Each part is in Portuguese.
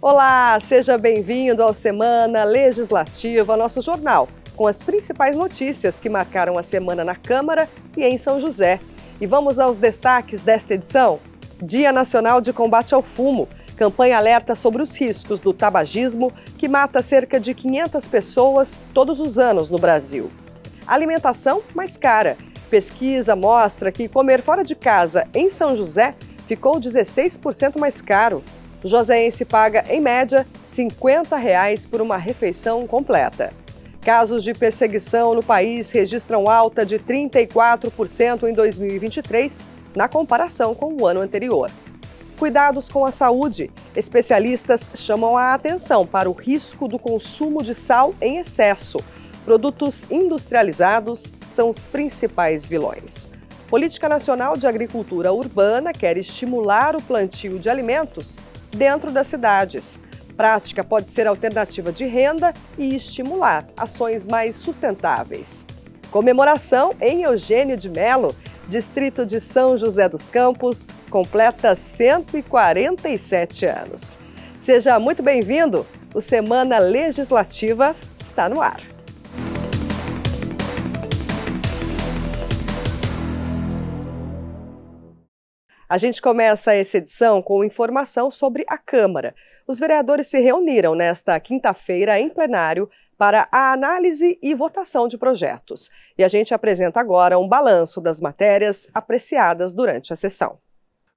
Olá, seja bem-vindo ao Semana Legislativa, nosso jornal, com as principais notícias que marcaram a semana na Câmara e em São José. E vamos aos destaques desta edição. Dia Nacional de Combate ao Fumo. Campanha alerta sobre os riscos do tabagismo, que mata cerca de 500 pessoas todos os anos no Brasil. Alimentação mais cara. Pesquisa mostra que comer fora de casa em São José ficou 16% mais caro. O joseense paga, em média, R$ 50 por uma refeição completa. Casos de perseguição no país registram alta de 34% em 2023, na comparação com o ano anterior. Cuidados com a saúde. Especialistas chamam a atenção para o risco do consumo de sal em excesso. Produtos industrializados são os principais vilões. Política Nacional de Agricultura Urbana quer estimular o plantio de alimentos dentro das cidades. Prática pode ser alternativa de renda e estimular ações mais sustentáveis. Comemoração em Eugênio de Melo. Distrito de São José dos Campos completa 147 anos. Seja muito bem-vindo. O Semana Legislativa está no ar. A gente começa essa edição com informação sobre a Câmara. Os vereadores se reuniram nesta quinta-feira em plenário para a análise e votação de projetos. E a gente apresenta agora um balanço das matérias apreciadas durante a sessão.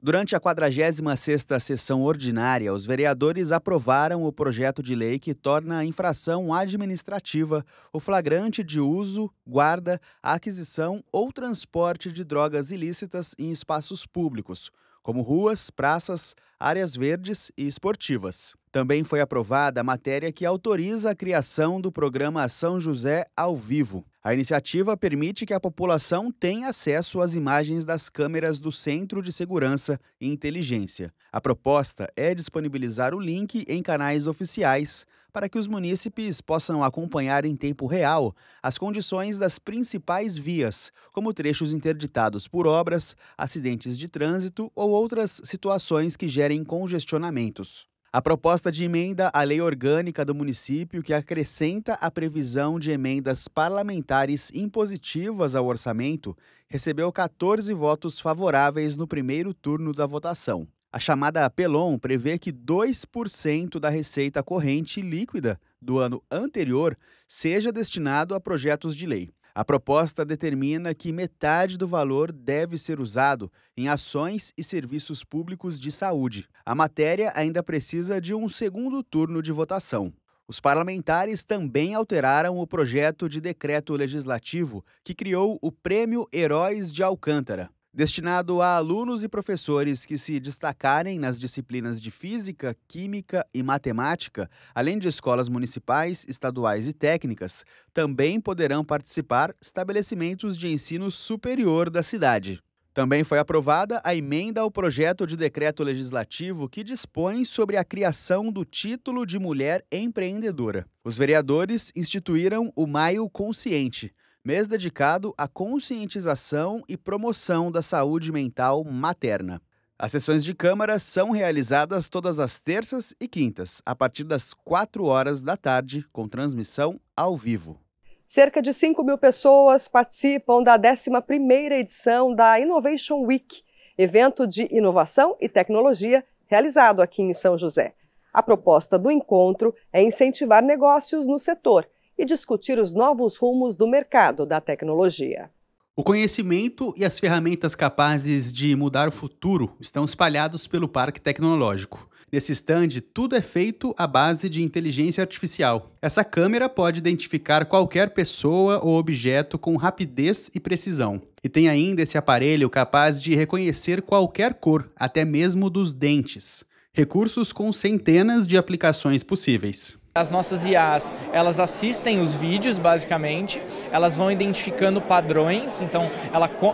Durante a 46ª sessão ordinária, os vereadores aprovaram o projeto de lei que torna a infração administrativa o flagrante de uso, guarda, aquisição ou transporte de drogas ilícitas em espaços públicos, como ruas, praças, áreas verdes e esportivas. Também foi aprovada a matéria que autoriza a criação do programa São José ao Vivo. A iniciativa permite que a população tenha acesso às imagens das câmeras do Centro de Segurança e Inteligência. A proposta é disponibilizar o link em canais oficiais para que os munícipes possam acompanhar em tempo real as condições das principais vias, como trechos interditados por obras, acidentes de trânsito ou outras situações que gerem congestionamentos. A proposta de emenda à lei orgânica do município, que acrescenta a previsão de emendas parlamentares impositivas ao orçamento, recebeu 14 votos favoráveis no primeiro turno da votação. A chamada PELON prevê que 2% da receita corrente líquida do ano anterior seja destinado a projetos de lei. A proposta determina que metade do valor deve ser usado em ações e serviços públicos de saúde. A matéria ainda precisa de um segundo turno de votação. Os parlamentares também alteraram o projeto de decreto legislativo que criou o Prêmio Heróis de Alcântara, destinado a alunos e professores que se destacarem nas disciplinas de física, química e matemática, além de escolas municipais, estaduais e técnicas. Também poderão participar estabelecimentos de ensino superior da cidade. Também foi aprovada a emenda ao projeto de decreto legislativo que dispõe sobre a criação do título de mulher empreendedora. Os vereadores instituíram o Maio Consciente, mês dedicado à conscientização e promoção da saúde mental materna. As sessões de Câmara são realizadas todas as terças e quintas, a partir das 4 horas da tarde, com transmissão ao vivo. Cerca de 5.000 pessoas participam da 11ª edição da Innovation Week, evento de inovação e tecnologia realizado aqui em São José. A proposta do encontro é incentivar negócios no setor e discutir os novos rumos do mercado da tecnologia. O conhecimento e as ferramentas capazes de mudar o futuro estão espalhados pelo Parque Tecnológico. Nesse stand, tudo é feito à base de inteligência artificial. Essa câmera pode identificar qualquer pessoa ou objeto com rapidez e precisão. E tem ainda esse aparelho capaz de reconhecer qualquer cor, até mesmo dos dentes. Recursos com centenas de aplicações possíveis. As nossas IAs, elas assistem os vídeos, basicamente, elas vão identificando padrões, então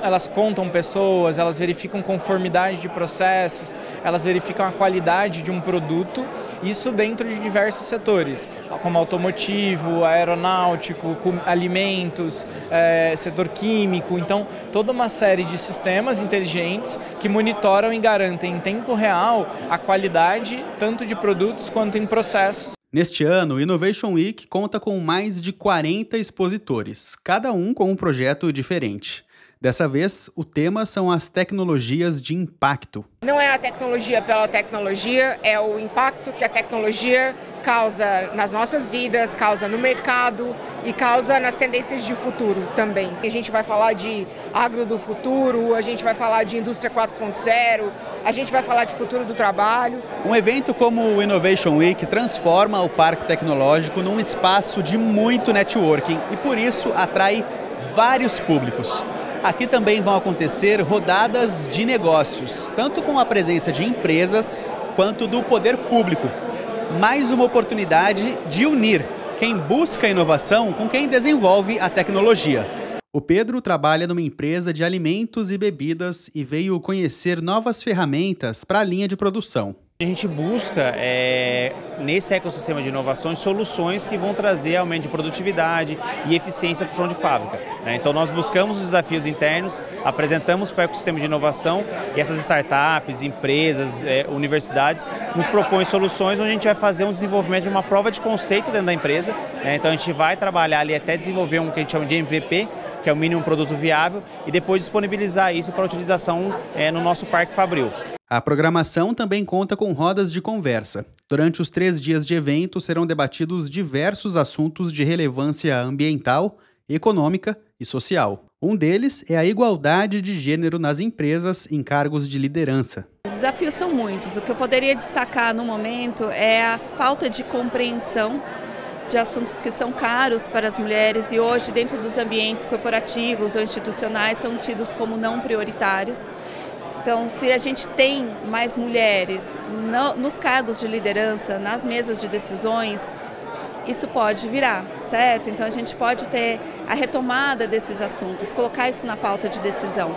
elas contam pessoas, elas verificam conformidade de processos, elas verificam a qualidade de um produto, isso dentro de diversos setores, como automotivo, aeronáutico, alimentos, setor químico, então toda uma série de sistemas inteligentes que monitoram e garantem em tempo real a qualidade tanto de produtos quanto em processos. Neste ano, o Innovation Week conta com mais de 40 expositores, cada um com um projeto diferente. Dessa vez, o tema são as tecnologias de impacto. Não é a tecnologia pela tecnologia, é o impacto que a tecnologia causa nas nossas vidas, causa no mercado e causa nas tendências de futuro também. A gente vai falar de agro do futuro, a gente vai falar de indústria 4.0, a gente vai falar de futuro do trabalho. Um evento como o Innovation Week transforma o Parque Tecnológico num espaço de muito networking e por isso atrai vários públicos. Aqui também vão acontecer rodadas de negócios, tanto com a presença de empresas quanto do poder público. Mais uma oportunidade de unir quem busca inovação com quem desenvolve a tecnologia. O Pedro trabalha numa empresa de alimentos e bebidas e veio conhecer novas ferramentas para a linha de produção. A gente busca, nesse ecossistema de inovações, soluções que vão trazer aumento de produtividade e eficiência para o chão de fábrica. Então nós buscamos os desafios internos, apresentamos para o ecossistema de inovação e essas startups, empresas, universidades nos propõem soluções onde a gente vai fazer um desenvolvimento de uma prova de conceito dentro da empresa. Então a gente vai trabalhar ali até desenvolver um que a gente chama de MVP, que é o mínimo produto viável, e depois disponibilizar isso para utilização no nosso Parque Fabril. A programação também conta com rodas de conversa. Durante os 3 dias de evento serão debatidos diversos assuntos de relevância ambiental, econômica e social. Um deles é a igualdade de gênero nas empresas em cargos de liderança. Os desafios são muitos. O que eu poderia destacar no momento é a falta de compreensão de assuntos que são caros para as mulheres e hoje dentro dos ambientes corporativos ou institucionais são tidos como não prioritários. Então, se a gente tem mais mulheres nos cargos de liderança, nas mesas de decisões, isso pode virar, certo? Então, a gente pode ter a retomada desses assuntos, colocar isso na pauta de decisão.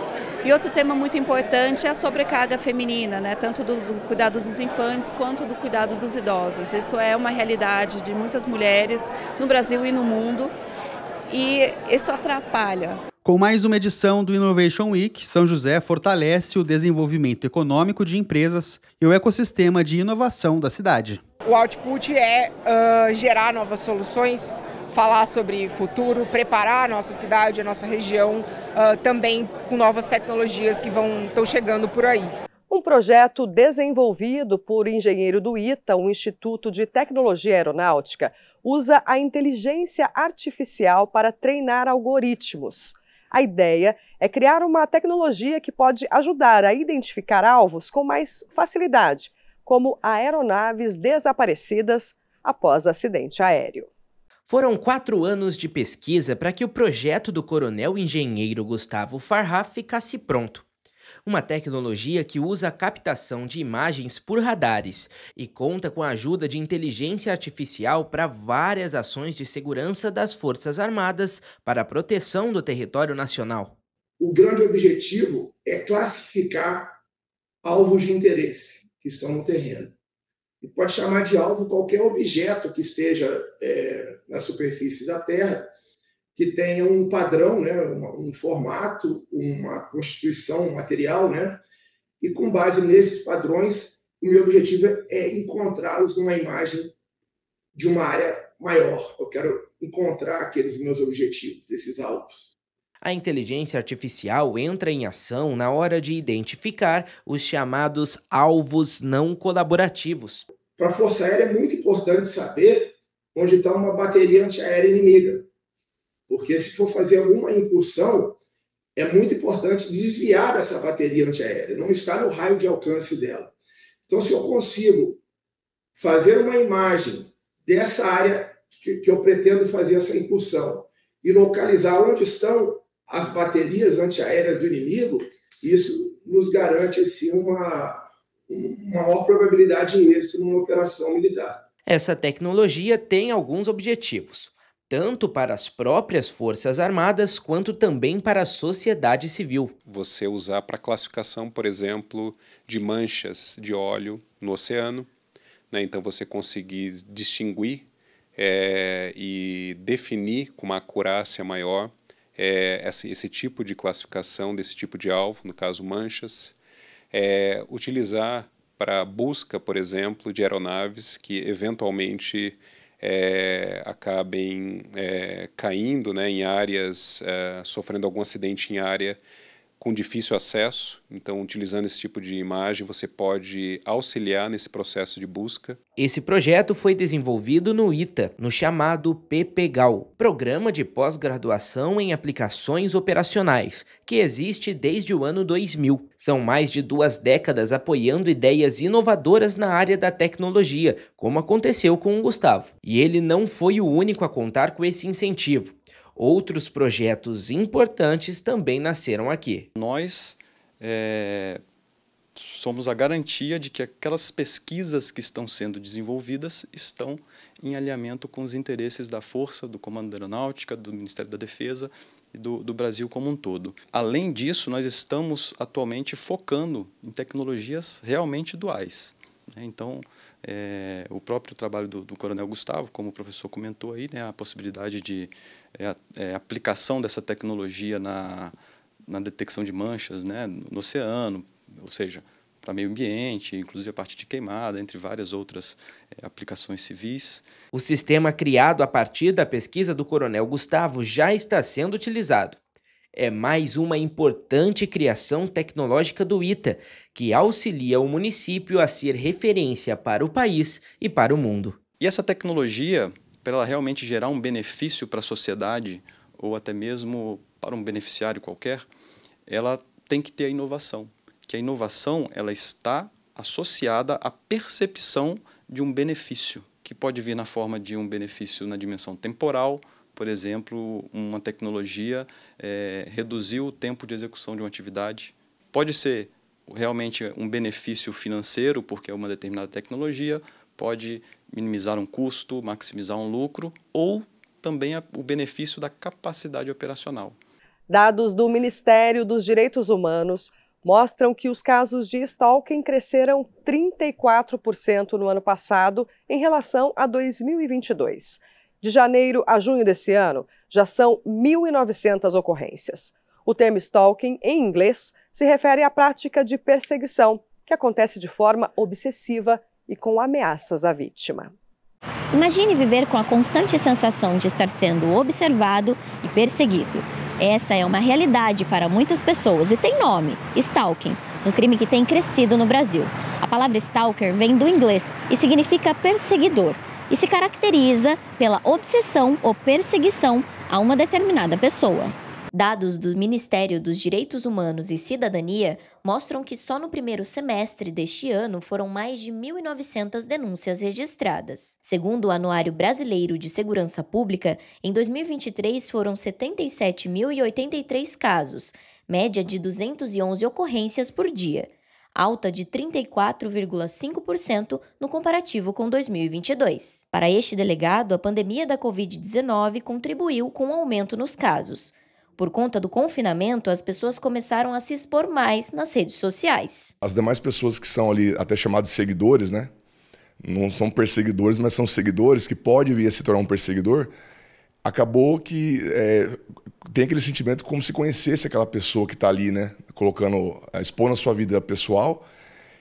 E outro tema muito importante é a sobrecarga feminina, né? Tanto do cuidado dos infantes quanto do cuidado dos idosos. Isso é uma realidade de muitas mulheres no Brasil e no mundo e isso atrapalha. Com mais uma edição do Innovation Week, São José fortalece o desenvolvimento econômico de empresas e o ecossistema de inovação da cidade. O output é gerar novas soluções, falar sobre futuro, preparar a nossa cidade, a nossa região, também com novas tecnologias que estão chegando por aí. Um projeto desenvolvido por engenheiro do ITA, o Instituto de Tecnologia Aeronáutica, usa a inteligência artificial para treinar algoritmos. A ideia é criar uma tecnologia que pode ajudar a identificar alvos com mais facilidade, como aeronaves desaparecidas após acidente aéreo. Foram 4 anos de pesquisa para que o projeto do coronel engenheiro Gustavo Farrah ficasse pronto. Uma tecnologia que usa a captação de imagens por radares e conta com a ajuda de inteligência artificial para várias ações de segurança das Forças Armadas para a proteção do território nacional. O grande objetivo é classificar alvos de interesse que estão no terreno. E pode chamar de alvo qualquer objeto que esteja na superfície da Terra, que tenha um padrão, né, um formato, uma constituição, um material, né, e com base nesses padrões, o meu objetivo é encontrá-los numa imagem de uma área maior. Eu quero encontrar aqueles meus objetivos, esses alvos. A inteligência artificial entra em ação na hora de identificar os chamados alvos não colaborativos. Para a Força Aérea é muito importante saber onde está uma bateria antiaérea inimiga. Porque se for fazer alguma incursão, é muito importante desviar dessa bateria antiaérea, não está no raio de alcance dela. Então, se eu consigo fazer uma imagem dessa área que eu pretendo fazer essa incursão e localizar onde estão as baterias antiaéreas do inimigo, isso nos garante assim, uma maior probabilidade de êxito numa operação militar. Essa tecnologia tem alguns objetivos, tanto para as próprias Forças Armadas quanto também para a sociedade civil. Você usar para classificação, por exemplo, de manchas de óleo no oceano, né? Então você conseguir distinguir e definir com uma acurácia maior esse tipo de classificação desse tipo de alvo, no caso manchas, utilizar para busca, por exemplo, de aeronaves que eventualmente acabem caindo, né, em áreas, sofrendo algum acidente em área com difícil acesso. Então, utilizando esse tipo de imagem, você pode auxiliar nesse processo de busca. Esse projeto foi desenvolvido no ITA, no chamado PPGAU, Programa de Pós-Graduação em Aplicações Operacionais, que existe desde o ano 2000. São mais de 2 décadas apoiando ideias inovadoras na área da tecnologia, como aconteceu com o Gustavo. E ele não foi o único a contar com esse incentivo. Outros projetos importantes também nasceram aqui. Nós somos a garantia de que aquelas pesquisas que estão sendo desenvolvidas estão em alinhamento com os interesses da Força, do Comando da Aeronáutica, do Ministério da Defesa e do Brasil como um todo. Além disso, nós estamos atualmente focando em tecnologias realmente duais. Então, o próprio trabalho do Coronel Gustavo, como o professor comentou aí, né, a possibilidade de aplicação dessa tecnologia na detecção de manchas, né, no oceano, ou seja, para meio ambiente, inclusive a partir de queimada, entre várias outras aplicações civis. O sistema criado a partir da pesquisa do Coronel Gustavo já está sendo utilizado. É mais uma importante criação tecnológica do ITA, que auxilia o município a ser referência para o país e para o mundo. E essa tecnologia, para ela realmente gerar um benefício para a sociedade, ou até mesmo para um beneficiário qualquer, ela tem que ter a inovação. Que a inovação ela está associada à percepção de um benefício, que pode vir na forma de um benefício na dimensão temporal. Por exemplo, uma tecnologia reduzir o tempo de execução de uma atividade. Pode ser realmente um benefício financeiro, porque é uma determinada tecnologia, pode minimizar um custo, maximizar um lucro, ou também o benefício da capacidade operacional. Dados do Ministério dos Direitos Humanos mostram que os casos de stalking cresceram 34% no ano passado em relação a 2022. De janeiro a junho desse ano, já são 1.900 ocorrências. O termo stalking, em inglês, se refere à prática de perseguição, que acontece de forma obsessiva e com ameaças à vítima. Imagine viver com a constante sensação de estar sendo observado e perseguido. Essa é uma realidade para muitas pessoas e tem nome: stalking, um crime que tem crescido no Brasil. A palavra stalker vem do inglês e significa perseguidor e se caracteriza pela obsessão ou perseguição a uma determinada pessoa. Dados do Ministério dos Direitos Humanos e Cidadania mostram que só no primeiro semestre deste ano foram mais de 1.900 denúncias registradas. Segundo o Anuário Brasileiro de Segurança Pública, em 2023 foram 77.083 casos, média de 211 ocorrências por dia, alta de 34,5% no comparativo com 2022. Para este delegado, a pandemia da Covid-19 contribuiu com o aumento nos casos. Por conta do confinamento, as pessoas começaram a se expor mais nas redes sociais. As demais pessoas que são ali até chamados de seguidores, né? Não são perseguidores, mas são seguidores, que pode vir a se tornar um perseguidor, acabou que tem aquele sentimento como se conhecesse aquela pessoa que está ali, né? Expondo a sua vida pessoal.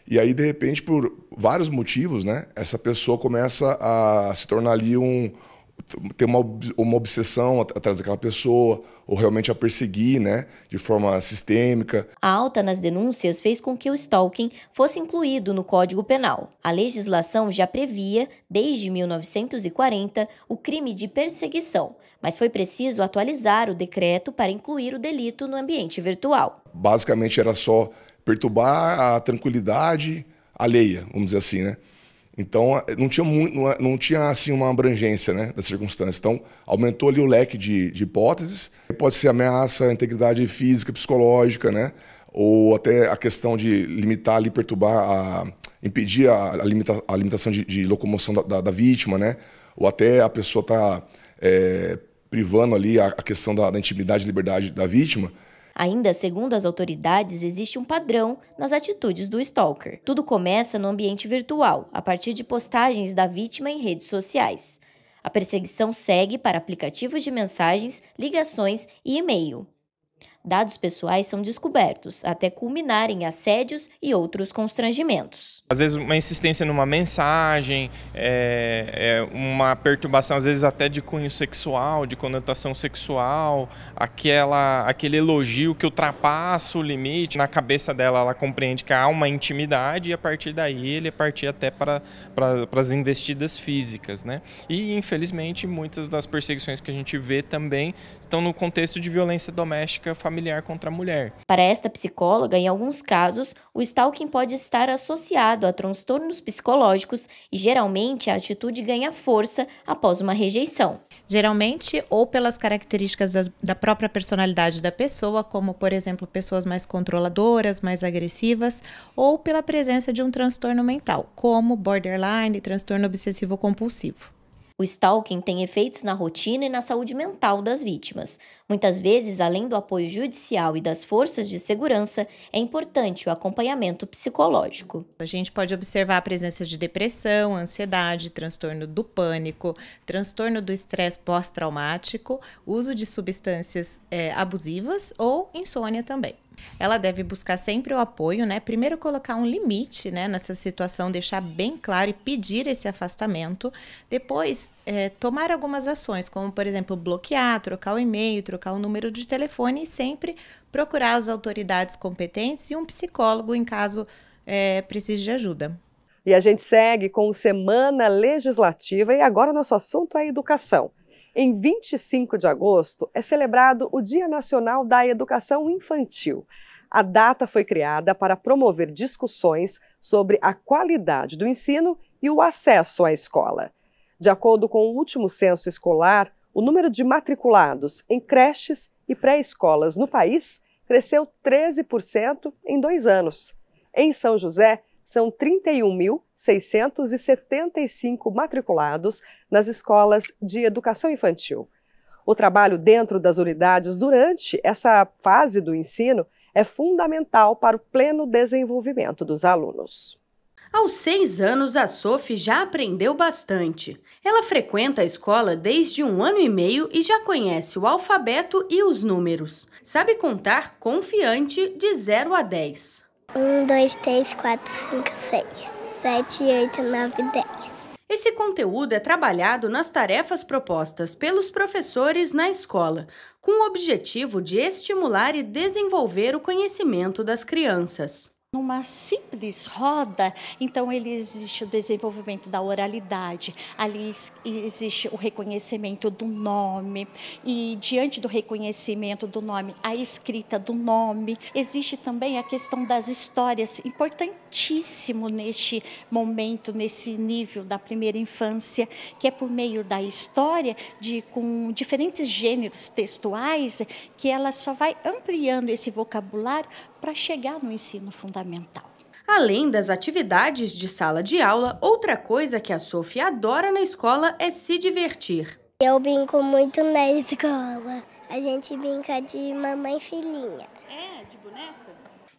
E aí, de repente, por vários motivos, né? Essa pessoa começa a se tornar ali ter uma obsessão atrás daquela pessoa, ou realmente a perseguir, né, de forma sistêmica. A alta nas denúncias fez com que o stalking fosse incluído no Código Penal. A legislação já previa, desde 1940, o crime de perseguição, mas foi preciso atualizar o decreto para incluir o delito no ambiente virtual. Basicamente era só perturbar a tranquilidade alheia, vamos dizer assim, né? Então, não tinha assim, uma abrangência, né, das circunstâncias. Então, aumentou ali o leque de hipóteses. Pode ser ameaça à integridade física, psicológica, né, ou até a questão de limitar ali, perturbar impedir a limitação de locomoção da vítima, né? Ou até a pessoa tá privando ali a questão da intimidade e liberdade da vítima. Ainda, segundo as autoridades, existe um padrão nas atitudes do stalker. Tudo começa no ambiente virtual, a partir de postagens da vítima em redes sociais. A perseguição segue para aplicativos de mensagens, ligações e e-mail. Dados pessoais são descobertos, até culminar em assédios e outros constrangimentos. Às vezes uma insistência numa mensagem, uma perturbação, às vezes até de cunho sexual, de conotação sexual, aquele elogio que ultrapassa o limite. Na cabeça dela, ela compreende que há uma intimidade e a partir daí ele partir até para as investidas físicas, né? E infelizmente muitas das perseguições que a gente vê também estão no contexto de violência doméstica familiar contra a mulher. Para esta psicóloga, em alguns casos, o stalking pode estar associado a transtornos psicológicos e geralmente a atitude ganha força após uma rejeição. Geralmente, ou pelas características da própria personalidade da pessoa, como, por exemplo, pessoas mais controladoras, mais agressivas, ou pela presença de um transtorno mental, como borderline, transtorno obsessivo-compulsivo. O stalking tem efeitos na rotina e na saúde mental das vítimas. Muitas vezes, além do apoio judicial e das forças de segurança, é importante o acompanhamento psicológico. A gente pode observar a presença de depressão, ansiedade, transtorno do pânico, transtorno do estresse pós-traumático, uso de substâncias abusivas ou insônia também. Ela deve buscar sempre o apoio, né? Primeiro colocar um limite, né, nessa situação, deixar bem claro e pedir esse afastamento. Depois, tomar algumas ações, como, por exemplo, bloquear, trocar o e-mail, trocar o número de telefone e sempre procurar as autoridades competentes e um psicólogo em caso precise de ajuda. E a gente segue com Semana Legislativa e agora nosso assunto é a educação. Em 25 de agosto é celebrado o Dia Nacional da Educação Infantil. A data foi criada para promover discussões sobre a qualidade do ensino e o acesso à escola. De acordo com o último censo escolar, o número de matriculados em creches e pré-escolas no país cresceu 13% em 2 anos. Em São José, são 31.675 matriculados nas escolas de educação infantil. O trabalho dentro das unidades durante essa fase do ensino é fundamental para o pleno desenvolvimento dos alunos. Aos 6 anos, a Sophie já aprendeu bastante. Ela frequenta a escola desde 1 ano e meio e já conhece o alfabeto e os números. Sabe contar confiante de 0 a 10. 1, 2, 3, 4, 5, 6, 7, 8, 9, 10. Esse conteúdo é trabalhado nas tarefas propostas pelos professores na escola, com o objetivo de estimular e desenvolver o conhecimento das crianças. Numa simples roda, então existe o desenvolvimento da oralidade, ali existe o reconhecimento do nome e diante do reconhecimento do nome, a escrita do nome. Existe também a questão das histórias, importantíssimo neste momento, nesse nível da primeira infância, que é por meio da história, com diferentes gêneros textuais, que ela só vai ampliando esse vocabulário para chegar no ensino fundamental. Além das atividades de sala de aula, outra coisa que a Sophie adora na escola é se divertir. Eu brinco muito na escola. A gente brinca de mamãe e filhinha. De boneca?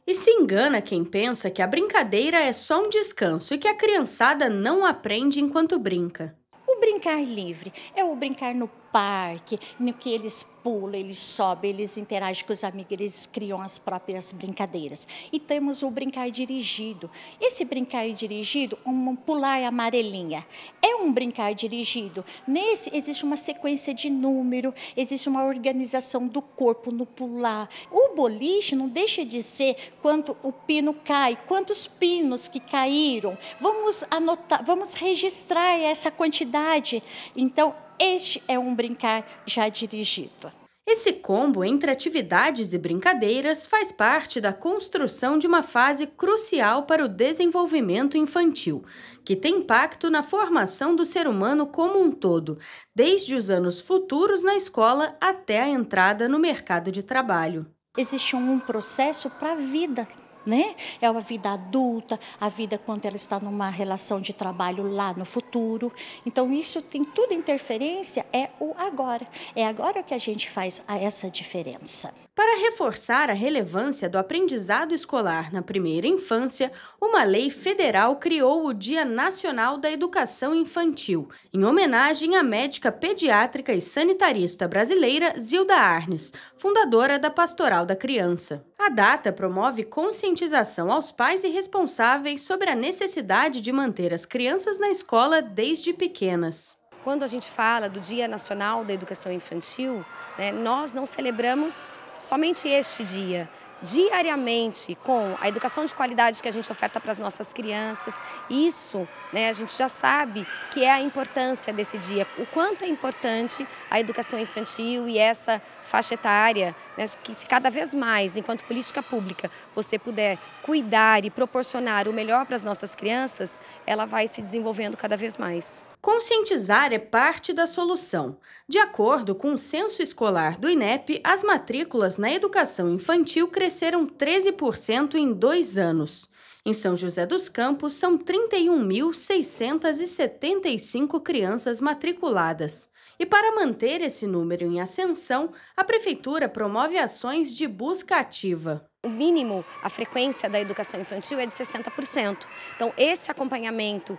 E se engana quem pensa que a brincadeira é só um descanso e que a criançada não aprende enquanto brinca. O brincar livre é o brincar no parque, no que eles pulam, eles sobem, eles interagem com os amigos, eles criam as próprias brincadeiras. E temos o brincar dirigido. Esse brincar dirigido, um pular amarelinha, é um brincar dirigido. Nesse existe uma sequência de número, existe uma organização do corpo no pular. O boliche não deixa de ser quando o pino cai, quantos pinos que caíram. Vamos anotar, vamos registrar essa quantidade. Então, este é um brincar já dirigido. Esse combo entre atividades e brincadeiras faz parte da construção de uma fase crucial para o desenvolvimento infantil, que tem impacto na formação do ser humano como um todo, desde os anos futuros na escola até a entrada no mercado de trabalho. Existe um processo para a vida né? É a vida adulta, a vida quando ela está numa relação de trabalho lá no futuro. Então, isso tem tudo interferência, é o agora. É agora que a gente faz essa diferença. Para reforçar a relevância do aprendizado escolar na primeira infância, uma lei federal criou o Dia Nacional da Educação Infantil, em homenagem à médica pediátrica e sanitarista brasileira Zilda Arnes, fundadora da Pastoral da Criança. A data promove conscientização aos pais e responsáveis sobre a necessidade de manter as crianças na escola desde pequenas. Quando a gente fala do Dia Nacional da Educação Infantil, né, nós não celebramos somente este dia. Diariamente, com a educação de qualidade que a gente oferta para as nossas crianças, isso, né, a gente já sabe que é a importância desse dia, o quanto é importante a educação infantil e essa faixa etária, né, que se cada vez mais, enquanto política pública, você puder cuidar e proporcionar o melhor para as nossas crianças, ela vai se desenvolvendo cada vez mais. Conscientizar é parte da solução. De acordo com o censo escolar do INEP, as matrículas na educação infantil cresceram 13% em 2 anos. Em São José dos Campos, são 31.675 crianças matriculadas. E para manter esse número em ascensão, a Prefeitura promove ações de busca ativa. O mínimo, a frequência da educação infantil é de 60%. Então, esse acompanhamento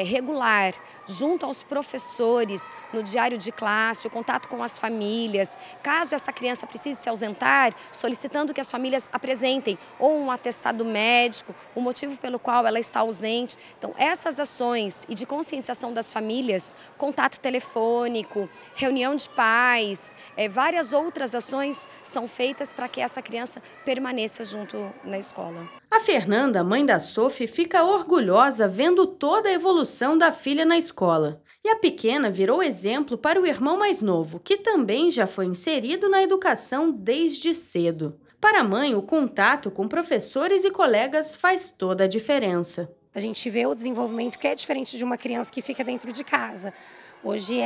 regular, junto aos professores, no diário de classe, o contato com as famílias, caso essa criança precise se ausentar, solicitando que as famílias apresentem ou um atestado médico, o motivo pelo qual ela está ausente. Então, essas ações e de conscientização das famílias, contato telefônico, reunião de pais, várias outras ações são feitas para que essa criança permaneça junto na escola. A Fernanda, mãe da Sophie, fica orgulhosa vendo toda a evolução da filha na escola. E a pequena virou exemplo para o irmão mais novo, que também já foi inserido na educação desde cedo. Para a mãe, o contato com professores e colegas faz toda a diferença. A gente vê o desenvolvimento que é diferente de uma criança que fica dentro de casa. Hoje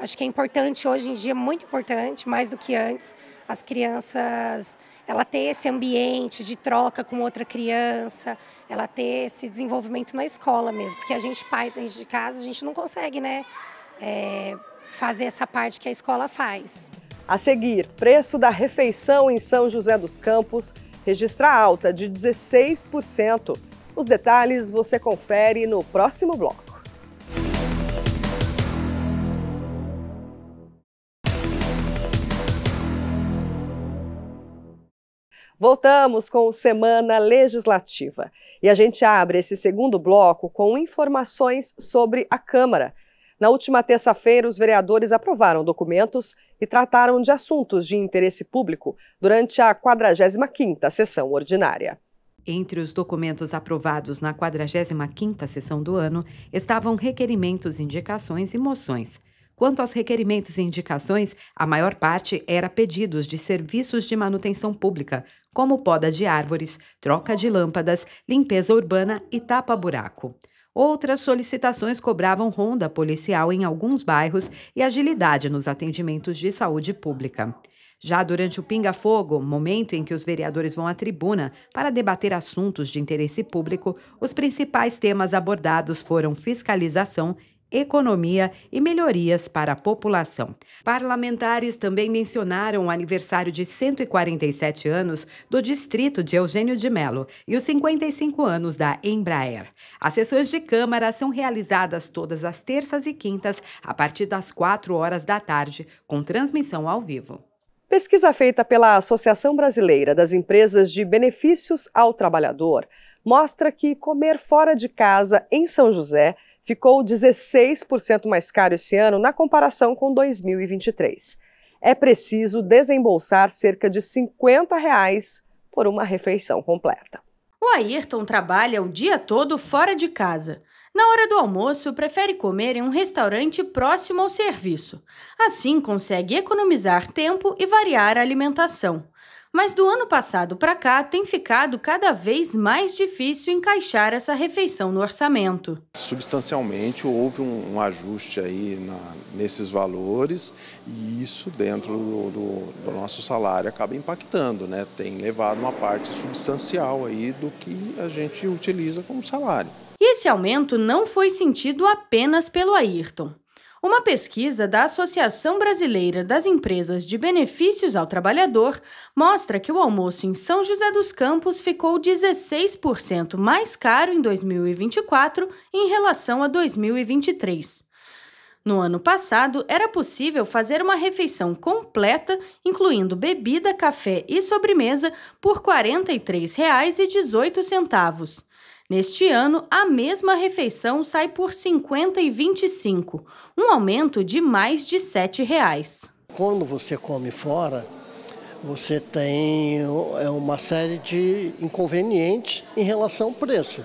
acho que é importante, hoje em dia, muito importante, mais do que antes, as crianças, ela ter esse ambiente de troca com outra criança, ela ter esse desenvolvimento na escola mesmo, porque a gente, pai, dentro de casa, a gente não consegue, né, fazer essa parte que a escola faz. A seguir, preço da refeição em São José dos Campos registra alta de 16%. Os detalhes você confere no próximo bloco. Voltamos com o Semana Legislativa e a gente abre esse segundo bloco com informações sobre a Câmara. Na última terça-feira, os vereadores aprovaram documentos e trataram de assuntos de interesse público durante a 45ª sessão ordinária. Entre os documentos aprovados na 45ª sessão do ano estavam requerimentos, indicações e moções. Quanto aos requerimentos e indicações, a maior parte era pedidos de serviços de manutenção pública, como poda de árvores, troca de lâmpadas, limpeza urbana e tapa-buraco. Outras solicitações cobravam ronda policial em alguns bairros e agilidade nos atendimentos de saúde pública. Já durante o Pinga-Fogo, momento em que os vereadores vão à tribuna para debater assuntos de interesse público, os principais temas abordados foram fiscalização, economia e melhorias para a população. Parlamentares também mencionaram o aniversário de 147 anos do distrito de Eugênio de Melo e os 55 anos da Embraer. As sessões de Câmara são realizadas todas as terças e quintas, a partir das 4 horas da tarde, com transmissão ao vivo. Pesquisa feita pela Associação Brasileira das Empresas de Benefícios ao Trabalhador mostra que comer fora de casa em São José ficou 16% mais caro esse ano na comparação com 2023. É preciso desembolsar cerca de R$ 50 por uma refeição completa. O Ayrton trabalha o dia todo fora de casa. Na hora do almoço, prefere comer em um restaurante próximo ao serviço. Assim, consegue economizar tempo e variar a alimentação. Mas do ano passado para cá tem ficado cada vez mais difícil encaixar essa refeição no orçamento. Substancialmente houve um ajuste aí nesses valores e isso dentro do nosso salário acaba impactando, né? Tem levado uma parte substancial aí do que a gente utiliza como salário. E esse aumento não foi sentido apenas pelo Ayrton. Uma pesquisa da Associação Brasileira das Empresas de Benefícios ao Trabalhador mostra que o almoço em São José dos Campos ficou 16% mais caro em 2024 em relação a 2023. No ano passado, era possível fazer uma refeição completa, incluindo bebida, café e sobremesa, por R$ 43,18. Neste ano, a mesma refeição sai por R$ 50,25, um aumento de mais de R$ 7,00. Quando você come fora, você tem uma série de inconvenientes em relação ao preço.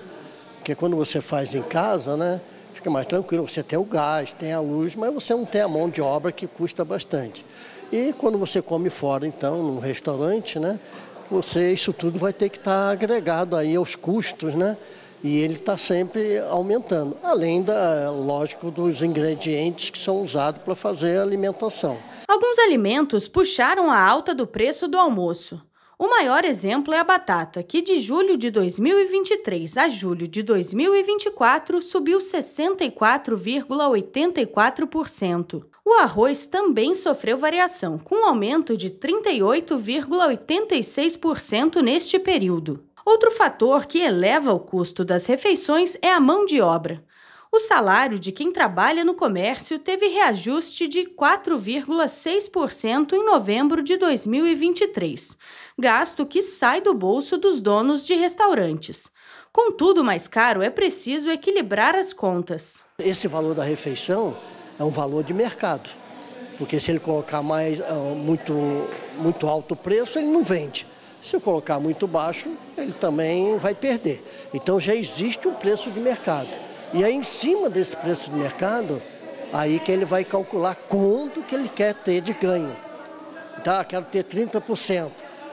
Porque quando você faz em casa, né, fica mais tranquilo, você tem o gás, tem a luz, mas você não tem a mão de obra que custa bastante. E quando você come fora, então, num restaurante, né, isso tudo vai ter que estar agregado aí aos custos, né? E ele está sempre aumentando, além lógico, dos ingredientes que são usados para fazer a alimentação. Alguns alimentos puxaram a alta do preço do almoço. O maior exemplo é a batata, que de julho de 2023 a julho de 2024 subiu 64,84%. O arroz também sofreu variação, com um aumento de 38,86% neste período. Outro fator que eleva o custo das refeições é a mão de obra. O salário de quem trabalha no comércio teve reajuste de 4,6% em novembro de 2023, gasto que sai do bolso dos donos de restaurantes. Com tudo mais caro, é preciso equilibrar as contas. Esse valor da refeição é um valor de mercado, porque se ele colocar muito alto o preço, ele não vende. Se eu colocar muito baixo, ele também vai perder. Então já existe um preço de mercado. E aí, em cima desse preço de mercado, aí que ele vai calcular quanto que ele quer ter de ganho. Então, quero ter 30%.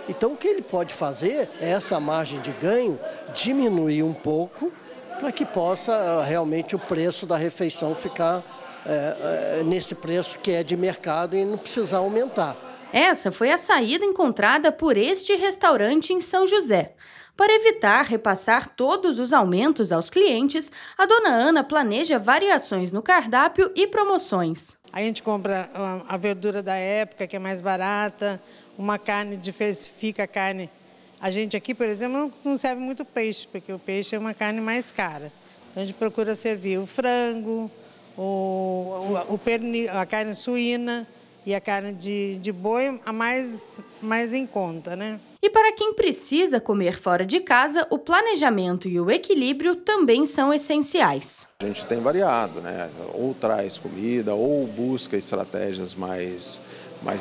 Então, o que ele pode fazer é essa margem de ganho diminuir um pouco para que possa realmente o preço da refeição ficar nesse preço que é de mercado e não precisar aumentar. Essa foi a saída encontrada por este restaurante em São José. Para evitar repassar todos os aumentos aos clientes, a dona Ana planeja variações no cardápio e promoções. A gente compra a verdura da época, que é mais barata, uma carne, diversifica a carne. A gente aqui, por exemplo, não serve muito peixe, porque o peixe é uma carne mais cara. Então a gente procura servir o frango, o pernil, a carne suína, e a carne de boi a mais em conta, né? E para quem precisa comer fora de casa, o planejamento e o equilíbrio também são essenciais. A gente tem variado, né? Ou traz comida, ou busca estratégias mais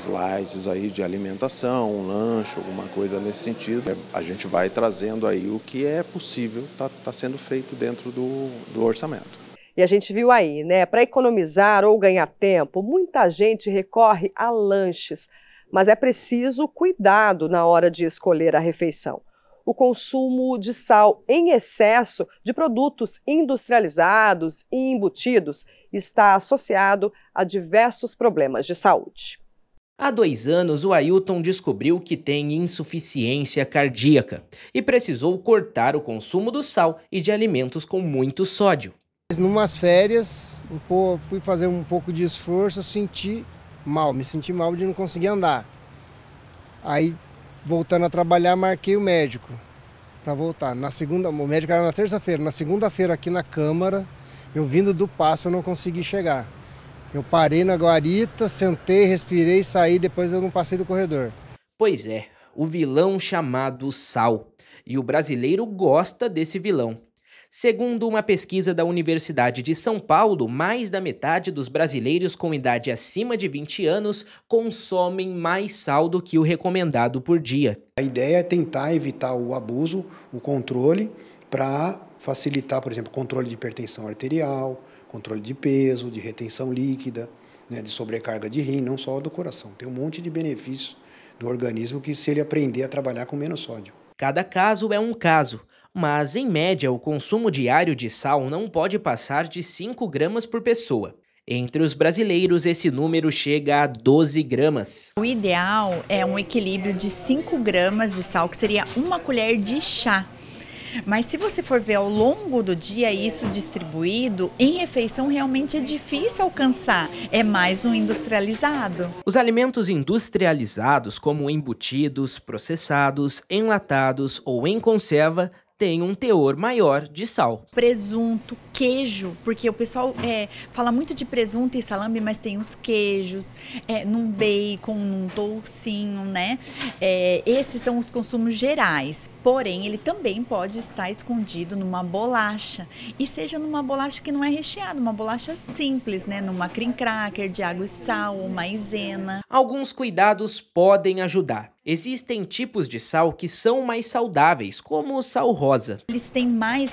light aí de alimentação, um lanche, alguma coisa nesse sentido. A gente vai trazendo aí o que é possível, tá sendo feito dentro do orçamento. E a gente viu aí, né? Para economizar ou ganhar tempo, muita gente recorre a lanches, mas é preciso cuidado na hora de escolher a refeição. O consumo de sal em excesso de produtos industrializados e embutidos está associado a diversos problemas de saúde. Há 2 anos, o Ailton descobriu que tem insuficiência cardíaca e precisou cortar o consumo do sal e de alimentos com muito sódio. Numas férias, fui fazer um pouco de esforço, me senti mal de não conseguir andar. Aí, voltando a trabalhar, marquei o médico para voltar. O médico era na terça-feira, na segunda-feira aqui na Câmara, eu vindo do Passo, eu não consegui chegar. Eu parei na guarita, sentei, respirei, saí, depois eu não passei do corredor. Pois é, o vilão chamado sal. E o brasileiro gosta desse vilão. Segundo uma pesquisa da Universidade de São Paulo, mais da metade dos brasileiros com idade acima de 20 anos consomem mais sal do que o recomendado por dia. A ideia é tentar evitar o abuso, o controle, para facilitar, por exemplo, controle de hipertensão arterial, controle de peso, de retenção líquida, né, de sobrecarga de rim, não só do coração. Tem um monte de benefícios do organismo que se ele aprender a trabalhar com menos sódio. Cada caso é um caso, mas em média o consumo diário de sal não pode passar de 5 gramas por pessoa. Entre os brasileiros, esse número chega a 12 gramas. O ideal é um equilíbrio de 5 gramas de sal, que seria uma colher de chá. Mas se você for ver ao longo do dia isso distribuído, em refeição realmente é difícil alcançar, é mais no industrializado. Os alimentos industrializados, como embutidos, processados, enlatados ou em conserva, tem um teor maior de sal. Presunto, queijo, porque o pessoal fala muito de presunto e salame, mas tem os queijos, num bacon, num toucinho, né? Esses são os consumos gerais, porém ele também pode estar escondido numa bolacha, e seja numa bolacha que não é recheada, uma bolacha simples, né? Numa cream cracker de água e sal ou maisena. Alguns cuidados podem ajudar. Existem tipos de sal que são mais saudáveis, como o sal rosa. Eles têm mais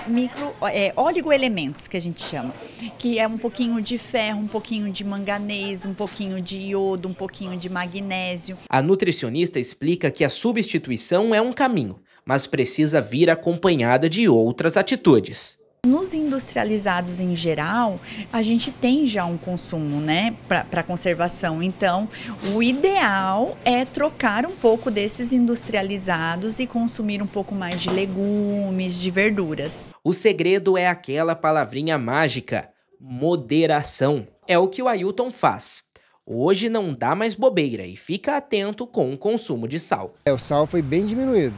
oligoelementos, que a gente chama, que é um pouquinho de ferro, um pouquinho de manganês, um pouquinho de iodo, um pouquinho de magnésio. A nutricionista explica que a substituição é um caminho, mas precisa vir acompanhada de outras atitudes. Nos industrializados em geral, a gente tem já um consumo, né, para conservação. Então, o ideal é trocar um pouco desses industrializados e consumir um pouco mais de legumes, de verduras. O segredo é aquela palavrinha mágica, moderação. É o que o Ailton faz. Hoje não dá mais bobeira e fica atento com o consumo de sal. O sal foi bem diminuído,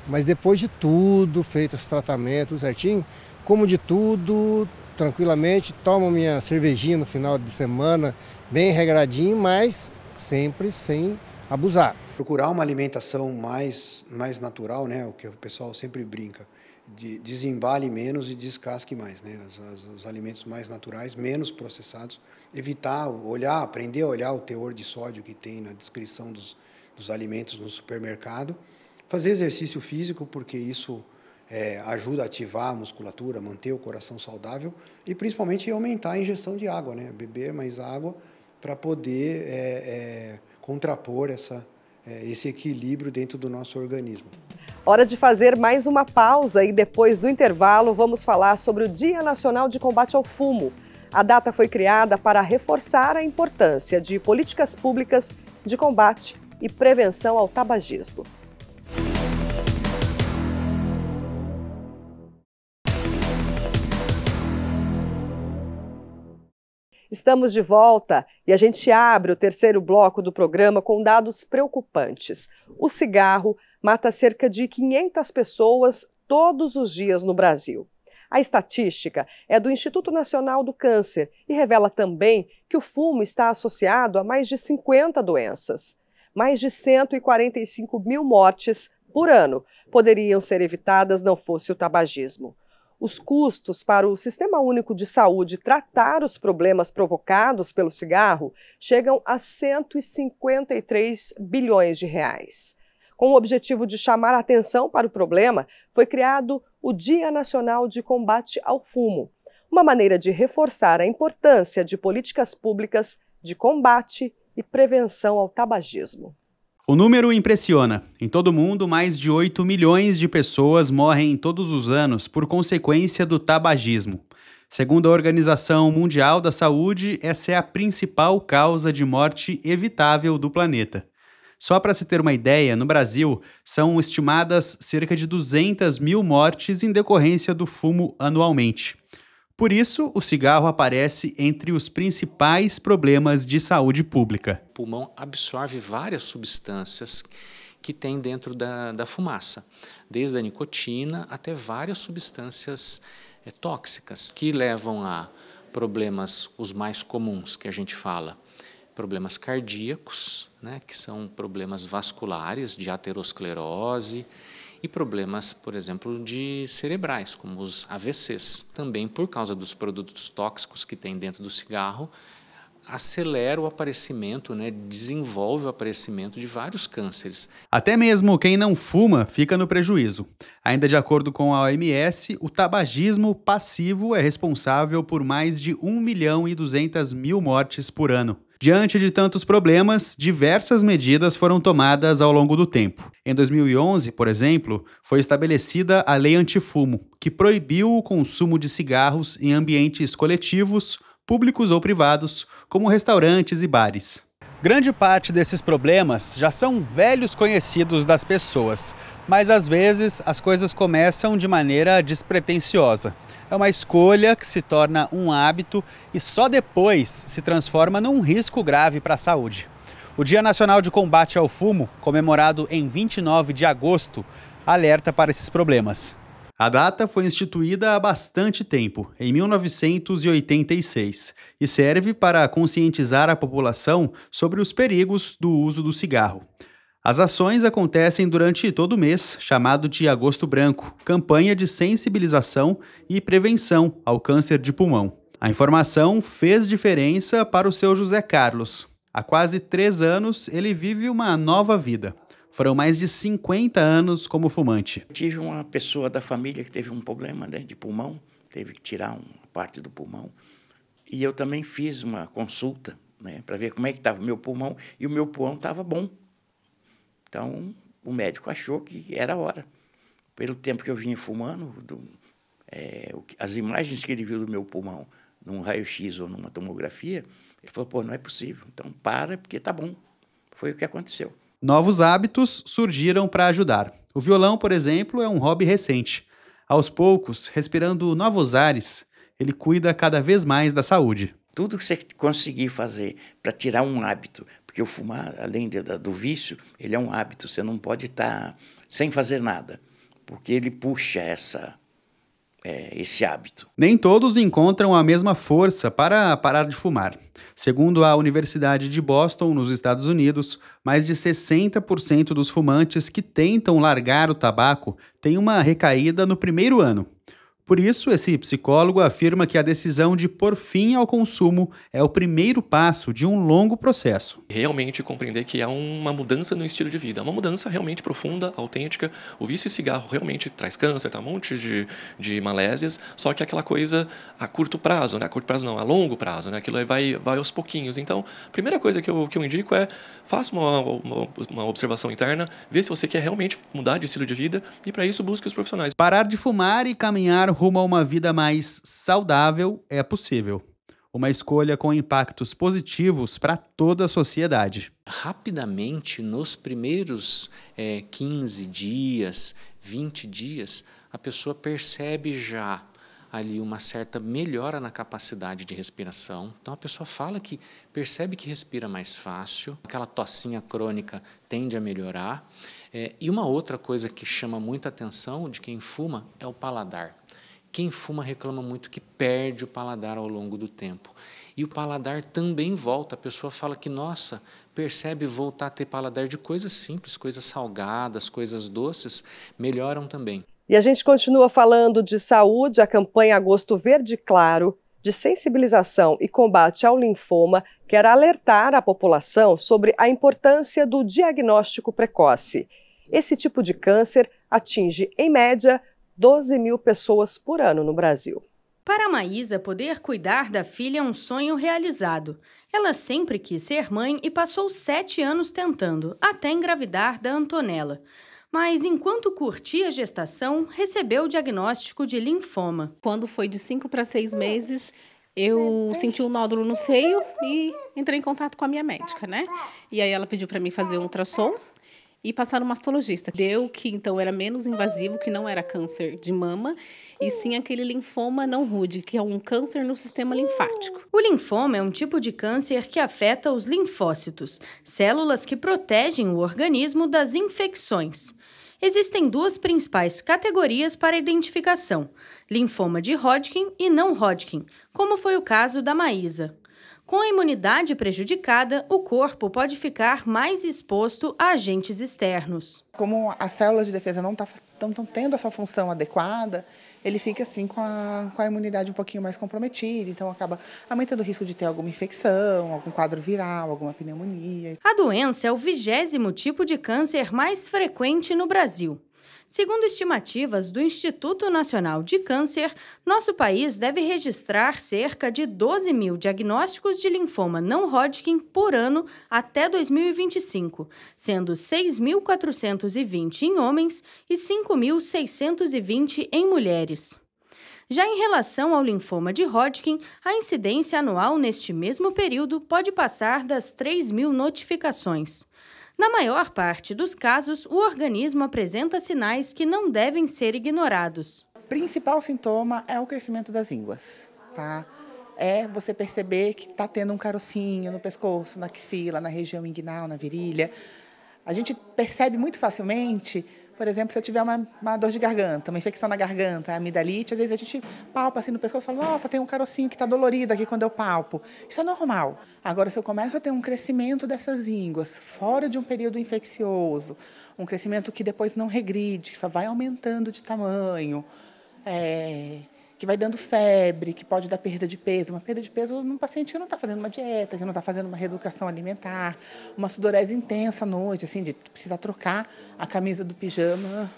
mas depois de tudo, feito os tratamentos certinho, como de tudo, tranquilamente, tomo minha cervejinha no final de semana, bem regradinho, mas sempre sem abusar. Procurar uma alimentação mais natural, né? O que o pessoal sempre brinca, desembale menos e descasque mais, né? Os alimentos mais naturais, menos processados, evitar, aprender a olhar o teor de sódio que tem na descrição dos alimentos no supermercado, fazer exercício físico, porque isso ajuda a ativar a musculatura, manter o coração saudável e principalmente aumentar a ingestão de água, né? Beber mais água para poder contrapor esse equilíbrio dentro do nosso organismo. Hora de fazer mais uma pausa e depois do intervalo vamos falar sobre o Dia Nacional de Combate ao Fumo. A data foi criada para reforçar a importância de políticas públicas de combate e prevenção ao tabagismo. Estamos de volta e a gente abre o terceiro bloco do programa com dados preocupantes. O cigarro mata cerca de 500 pessoas todos os dias no Brasil. A estatística é do Instituto Nacional do Câncer e revela também que o fumo está associado a mais de 50 doenças. Mais de 145 mil mortes por ano poderiam ser evitadas não fosse o tabagismo. Os custos para o Sistema Único de Saúde tratar os problemas provocados pelo cigarro chegam a 153 bilhões de reais. Com o objetivo de chamar a atenção para o problema, foi criado o Dia Nacional de Combate ao Fumo, uma maneira de reforçar a importância de políticas públicas de combate e prevenção ao tabagismo. O número impressiona. Em todo o mundo, mais de 8 milhões de pessoas morrem todos os anos por consequência do tabagismo. Segundo a Organização Mundial da Saúde, essa é a principal causa de morte evitável do planeta. Só para se ter uma ideia, no Brasil, são estimadas cerca de 200 mil mortes em decorrência do fumo anualmente. Por isso, o cigarro aparece entre os principais problemas de saúde pública. O pulmão absorve várias substâncias que tem dentro da fumaça, desde a nicotina até várias substâncias tóxicas, que levam a problemas, os mais comuns que a gente fala, problemas cardíacos, né, que são problemas vasculares, de aterosclerose, e problemas, por exemplo, de cerebrais, como os AVCs. Também, por causa dos produtos tóxicos que tem dentro do cigarro, acelera o aparecimento, né, desenvolve o aparecimento de vários cânceres. Até mesmo quem não fuma fica no prejuízo. Ainda de acordo com a OMS, o tabagismo passivo é responsável por mais de 1.200.000 mortes por ano. Diante de tantos problemas, diversas medidas foram tomadas ao longo do tempo. Em 2011, por exemplo, foi estabelecida a Lei Antifumo, que proibiu o consumo de cigarros em ambientes coletivos, públicos ou privados, como restaurantes e bares. Grande parte desses problemas já são velhos conhecidos das pessoas, mas às vezes as coisas começam de maneira despretensiosa. É uma escolha que se torna um hábito e só depois se transforma num risco grave para a saúde. O Dia Nacional de Combate ao Fumo, comemorado em 29 de agosto, alerta para esses problemas. A data foi instituída há bastante tempo, em 1986, e serve para conscientizar a população sobre os perigos do uso do cigarro. As ações acontecem durante todo o mês, chamado de Agosto Branco, campanha de sensibilização e prevenção ao câncer de pulmão. A informação fez diferença para o seu José Carlos. Há quase 3 anos, ele vive uma nova vida. Foram mais de 50 anos como fumante. Tive uma pessoa da família que teve um problema, né, de pulmão, teve que tirar uma parte do pulmão. E eu também fiz uma consulta, né, para ver como é que estava o meu pulmão, e o meu pulmão estava bom. Então, o médico achou que era a hora. Pelo tempo que eu vinha fumando, as imagens que ele viu do meu pulmão num raio-x ou numa tomografia, ele falou, pô, não é possível, então para, porque está bom. Foi o que aconteceu. Novos hábitos surgiram para ajudar. O violão, por exemplo, é um hobby recente. Aos poucos, respirando novos ares, ele cuida cada vez mais da saúde. Tudo que você conseguir fazer para tirar um hábito, porque o fumar, além do vício, ele é um hábito, você não pode estar sem fazer nada, porque ele puxa esse hábito. Nem todos encontram a mesma força para parar de fumar. Segundo a Universidade de Boston, nos Estados Unidos, mais de 60% dos fumantes que tentam largar o tabaco têm uma recaída no primeiro ano. Por isso, esse psicólogo afirma que a decisão de pôr fim ao consumo é o primeiro passo de um longo processo. Realmente compreender que há uma mudança no estilo de vida, uma mudança realmente profunda, autêntica. O vício em cigarro realmente traz câncer, tá um monte de malésias, só que aquela coisa a curto prazo, né? A curto prazo não, a longo prazo, né? Aquilo vai aos pouquinhos. Então, a primeira coisa que eu indico é faça uma observação interna, vê se você quer realmente mudar de estilo de vida e para isso busque os profissionais. Parar de fumar e caminhar rumo a uma vida mais saudável é possível. Uma escolha com impactos positivos para toda a sociedade. Rapidamente, nos primeiros 15 dias, 20 dias, a pessoa percebe já ali uma certa melhora na capacidade de respiração. Então a pessoa fala que percebe que respira mais fácil, aquela tossinha crônica tende a melhorar. E uma outra coisa que chama muita atenção de quem fuma é o paladar. Quem fuma reclama muito que perde o paladar ao longo do tempo. E o paladar também volta. A pessoa fala que, nossa, percebe voltar a ter paladar de coisas simples, coisas salgadas, coisas doces, melhoram também. E a gente continua falando de saúde. A campanha Agosto Verde Claro, de sensibilização e combate ao linfoma, quer alertar a população sobre a importância do diagnóstico precoce. Esse tipo de câncer atinge, em média, 12 mil pessoas por ano no Brasil. Para a Maísa, poder cuidar da filha é um sonho realizado. Ela sempre quis ser mãe e passou 7 anos tentando, até engravidar da Antonella. Mas, enquanto curtia a gestação, recebeu o diagnóstico de linfoma. Quando foi de 5 para 6 meses, eu senti um nódulo no seio e entrei em contato com a minha médica, né? E aí ela pediu para mim fazer um ultrassom e passar no mastologista. Deu que então era menos invasivo, que não era câncer de mama, e sim aquele linfoma não Hodgkin, que é um câncer no sistema linfático. O linfoma é um tipo de câncer que afeta os linfócitos, células que protegem o organismo das infecções. Existem 2 principais categorias para identificação: linfoma de Hodgkin e não Hodgkin, como foi o caso da Maísa. Com a imunidade prejudicada, o corpo pode ficar mais exposto a agentes externos. Como as células de defesa não estão tendo essa função adequada, ele fica assim com a imunidade um pouquinho mais comprometida, então acaba aumentando o risco de ter alguma infecção, algum quadro viral, alguma pneumonia. A doença é o 20º tipo de câncer mais frequente no Brasil. Segundo estimativas do Instituto Nacional de Câncer, nosso país deve registrar cerca de 12 mil diagnósticos de linfoma não Hodgkin por ano até 2025, sendo 6.420 em homens e 5.620 em mulheres. Já em relação ao linfoma de Hodgkin, a incidência anual neste mesmo período pode passar das 3.000 notificações. Na maior parte dos casos, o organismo apresenta sinais que não devem ser ignorados. O principal sintoma é o crescimento das ínguas, tá? É você perceber que está tendo um carocinho no pescoço, na axila, na região inguinal, na virilha. A gente percebe muito facilmente, por exemplo, se eu tiver uma dor de garganta, uma infecção na garganta, amidalite, às vezes a gente palpa assim no pescoço e fala, nossa, tem um carocinho que está dolorido aqui quando eu palpo. Isso é normal. Agora, se eu começo a ter um crescimento dessas ínguas, fora de um período infeccioso, um crescimento que depois não regride, que só vai aumentando de tamanho, que vai dando febre, que pode dar perda de peso. Uma perda de peso num paciente que não está fazendo uma dieta, que não está fazendo uma reeducação alimentar, uma sudorese intensa à noite, assim, de precisar trocar a camisa do pijama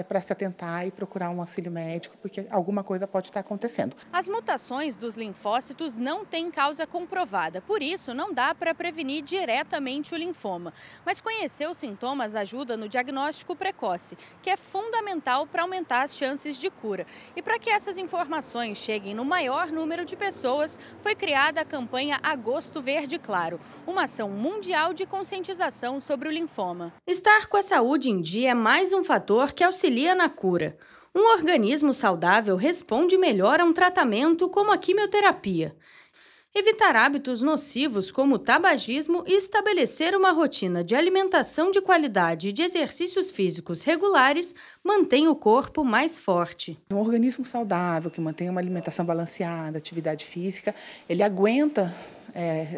para se atentar e procurar um auxílio médico, porque alguma coisa pode estar acontecendo. As mutações dos linfócitos não têm causa comprovada, por isso não dá para prevenir diretamente o linfoma. Mas conhecer os sintomas ajuda no diagnóstico precoce, que é fundamental para aumentar as chances de cura. E para que essas informações cheguem no maior número de pessoas, foi criada a campanha Agosto Verde Claro, uma ação mundial de conscientização sobre o linfoma. Estar com a saúde em dia é mais um fator que auxilia na cura. Um organismo saudável responde melhor a um tratamento como a quimioterapia. Evitar hábitos nocivos como o tabagismo e estabelecer uma rotina de alimentação de qualidade e de exercícios físicos regulares mantém o corpo mais forte. Um organismo saudável, que mantém uma alimentação balanceada, atividade física, ele aguenta,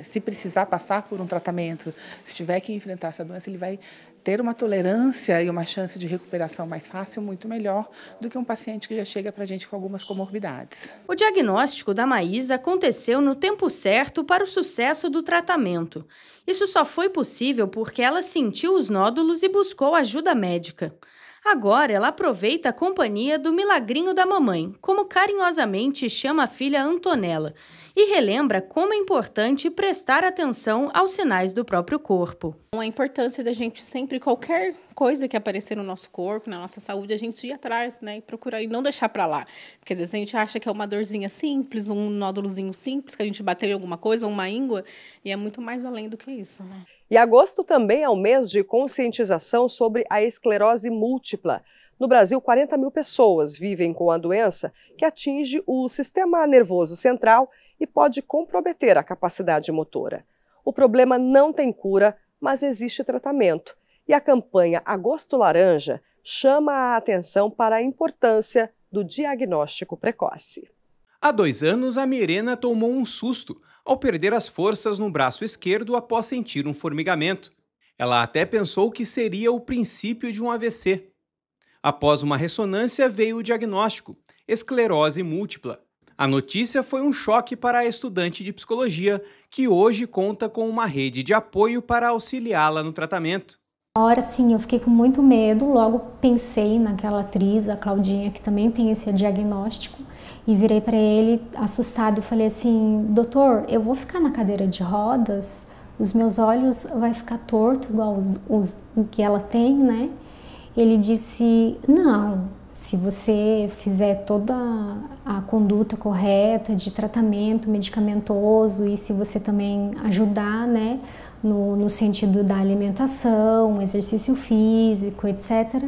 se precisar passar por um tratamento, se tiver que enfrentar essa doença, ele vai ter uma tolerância e uma chance de recuperação mais fácil, muito melhor do que um paciente que já chega para a gente com algumas comorbidades. O diagnóstico da Maísa aconteceu no tempo certo para o sucesso do tratamento. Isso só foi possível porque ela sentiu os nódulos e buscou ajuda médica. Agora ela aproveita a companhia do milagrinho da mamãe, como carinhosamente chama a filha Antonella, e relembra como é importante prestar atenção aos sinais do próprio corpo. A importância da gente sempre, qualquer coisa que aparecer no nosso corpo, na nossa saúde, a gente ir atrás, né, e procurar e não deixar para lá. Porque às vezes a gente acha que é uma dorzinha simples, um nódulozinho simples, que a gente bateu em alguma coisa, uma íngua, e é muito mais além do que isso, né? E agosto também é um mês de conscientização sobre a esclerose múltipla. No Brasil, 40 mil pessoas vivem com a doença que atinge o sistema nervoso central e pode comprometer a capacidade motora. O problema não tem cura, mas existe tratamento. E a campanha Agosto Laranja chama a atenção para a importância do diagnóstico precoce. Há 2 anos, a Mirena tomou um susto ao perder as forças no braço esquerdo após sentir um formigamento. Ela até pensou que seria o princípio de um AVC. Após uma ressonância, veio o diagnóstico: esclerose múltipla. A notícia foi um choque para a estudante de psicologia, que hoje conta com uma rede de apoio para auxiliá-la no tratamento. Na hora, sim, eu fiquei com muito medo, logo pensei naquela atriz, a Claudinha, que também tem esse diagnóstico, e virei para ele assustado e falei assim: doutor, eu vou ficar na cadeira de rodas, os meus olhos vai ficar torto igual o que ela tem, né? Ele disse: não, se você fizer toda a conduta correta de tratamento medicamentoso e se você também ajudar, né, no sentido da alimentação, exercício físico, etc.,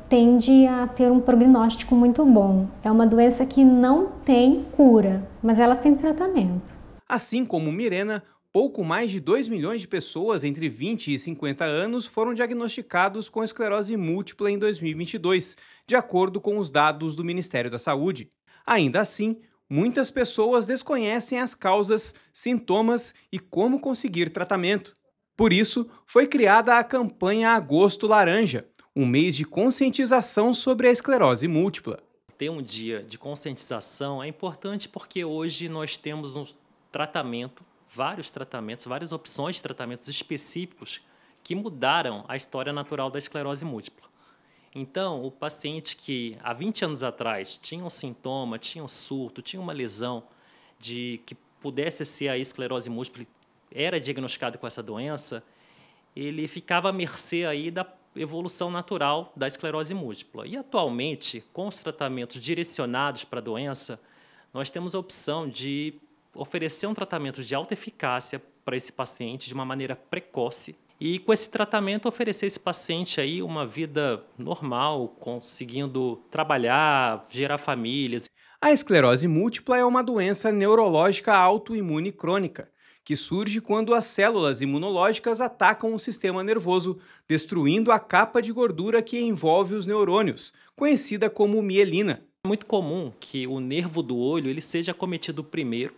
tende a ter um prognóstico muito bom. É uma doença que não tem cura, mas ela tem tratamento. Assim como Mirena, pouco mais de 2 milhões de pessoas entre 20 e 50 anos foram diagnosticados com esclerose múltipla em 2022, de acordo com os dados do Ministério da Saúde. Ainda assim, muitas pessoas desconhecem as causas, sintomas e como conseguir tratamento. Por isso, foi criada a campanha Agosto Laranja, um mês de conscientização sobre a esclerose múltipla. Ter um dia de conscientização é importante porque hoje nós temos um tratamento, vários tratamentos, várias opções de tratamentos específicos que mudaram a história natural da esclerose múltipla. Então, o paciente que há 20 anos atrás tinha um sintoma, tinha um surto, tinha uma lesão de que pudesse ser a esclerose múltipla, era diagnosticado com essa doença, ele ficava à mercê aí da evolução natural da esclerose múltipla. E, atualmente, com os tratamentos direcionados para a doença, nós temos a opção de oferecer um tratamento de alta eficácia para esse paciente de uma maneira precoce e, com esse tratamento, oferecer a esse paciente aí uma vida normal, conseguindo trabalhar, gerar famílias. A esclerose múltipla é uma doença neurológica autoimune crônica, que surge quando as células imunológicas atacam o sistema nervoso, destruindo a capa de gordura que envolve os neurônios, conhecida como mielina. É muito comum que o nervo do olho ele seja acometido primeiro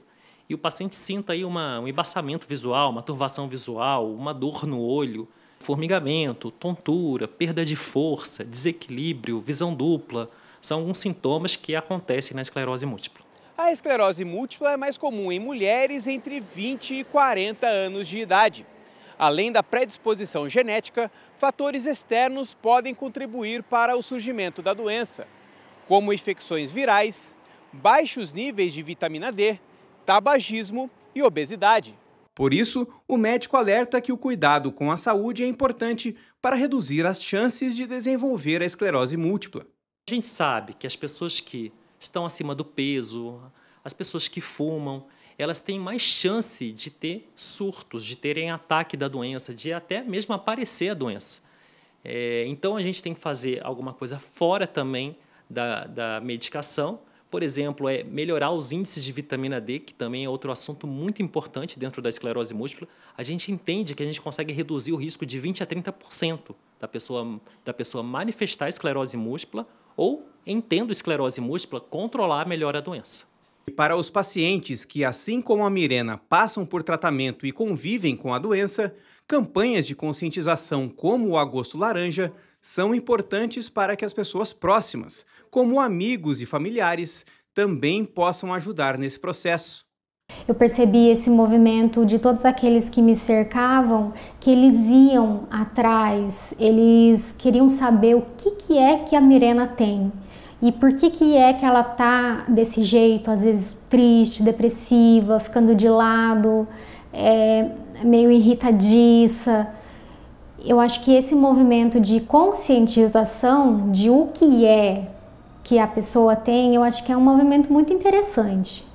e o paciente sinta aí um embaçamento visual, uma turvação visual, uma dor no olho, formigamento, tontura, perda de força, desequilíbrio, visão dupla. São alguns sintomas que acontecem na esclerose múltipla. A esclerose múltipla é mais comum em mulheres entre 20 e 40 anos de idade. Além da predisposição genética, fatores externos podem contribuir para o surgimento da doença, como infecções virais, baixos níveis de vitamina D, tabagismo e obesidade. Por isso, o médico alerta que o cuidado com a saúde é importante para reduzir as chances de desenvolver a esclerose múltipla. A gente sabe que as pessoas que estão acima do peso, as pessoas que fumam, elas têm mais chance de ter surtos, de terem ataque da doença, de até mesmo aparecer a doença. Então, a gente tem que fazer alguma coisa fora também da medicação. Por exemplo, melhorar os índices de vitamina D, que também é outro assunto muito importante dentro da esclerose múltipla. A gente entende que a gente consegue reduzir o risco de 20% a 30% da pessoa manifestar esclerose múltipla ou, em tendo esclerose múltipla, controlar melhor a doença. E para os pacientes que, assim como a Mirena, passam por tratamento e convivem com a doença, campanhas de conscientização como o Agosto Laranja são importantes para que as pessoas próximas, como amigos e familiares, também possam ajudar nesse processo. Eu percebi esse movimento de todos aqueles que me cercavam, que eles iam atrás, eles queriam saber o que é que a Mirena tem e por que é que ela tá desse jeito, às vezes triste, depressiva, ficando de lado, meio irritadiça. Eu acho que esse movimento de conscientização de o que é que a pessoa tem, eu acho que é um movimento muito interessante.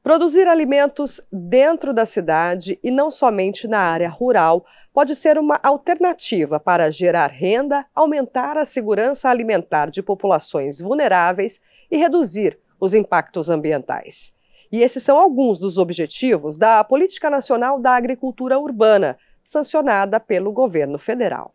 Produzir alimentos dentro da cidade e não somente na área rural pode ser uma alternativa para gerar renda, aumentar a segurança alimentar de populações vulneráveis e reduzir os impactos ambientais. E esses são alguns dos objetivos da Política Nacional da Agricultura Urbana, sancionada pelo governo federal.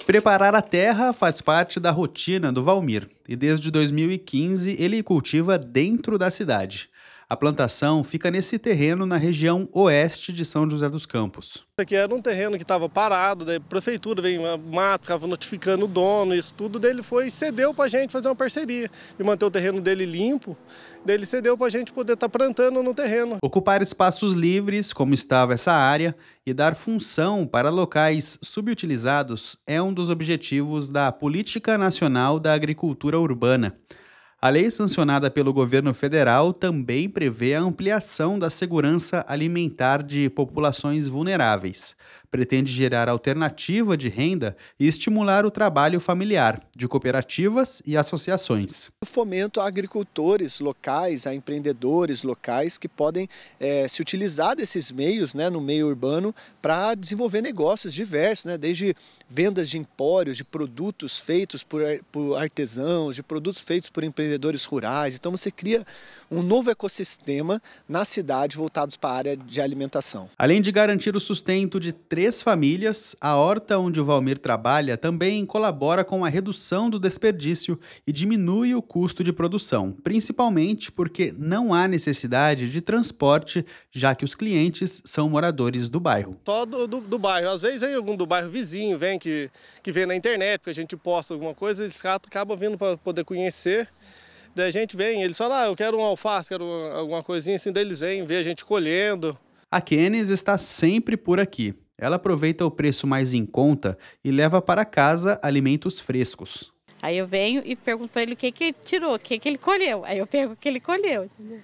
Preparar a terra faz parte da rotina do Valmir e desde 2015 ele cultiva dentro da cidade. A plantação fica nesse terreno na região oeste de São José dos Campos. Aqui era um terreno que estava parado, daí a prefeitura veio mato, ficava notificando o dono, isso tudo, daí ele foi e cedeu para a gente fazer uma parceria e manter o terreno dele limpo, daí ele cedeu para a gente poder estar plantando no terreno. Ocupar espaços livres, como estava essa área, e dar função para locais subutilizados é um dos objetivos da Política Nacional da Agricultura Urbana. A lei sancionada pelo governo federal também prevê a ampliação da segurança alimentar de populações vulneráveis. Pretende gerar alternativa de renda e estimular o trabalho familiar de cooperativas e associações. Fomento a agricultores locais, a empreendedores locais que podem se utilizar desses meios, no meio urbano para desenvolver negócios diversos, desde vendas de empórios, de produtos feitos por artesãos, de produtos feitos por empreendedores rurais. Então você cria um novo ecossistema na cidade voltados para a área de alimentação. Além de garantir o sustento de 3 famílias, a horta onde o Valmir trabalha também colabora com a redução do desperdício e diminui o custo de produção, principalmente porque não há necessidade de transporte, já que os clientes são moradores do bairro. Só do bairro. Às vezes vem algum do bairro vizinho, vem que vê na internet, porque a gente posta alguma coisa, eles acabam vindo para poder conhecer. Daí a gente vem, eles falam, eu quero um alface, quero alguma coisinha assim, daí eles vêm, vê a gente colhendo. A Kenes está sempre por aqui. ela aproveita o preço mais em conta e leva para casa alimentos frescos. Aí eu venho e pergunto para ele o que ele tirou, o que ele colheu. Aí eu pego o que ele colheu, entendeu?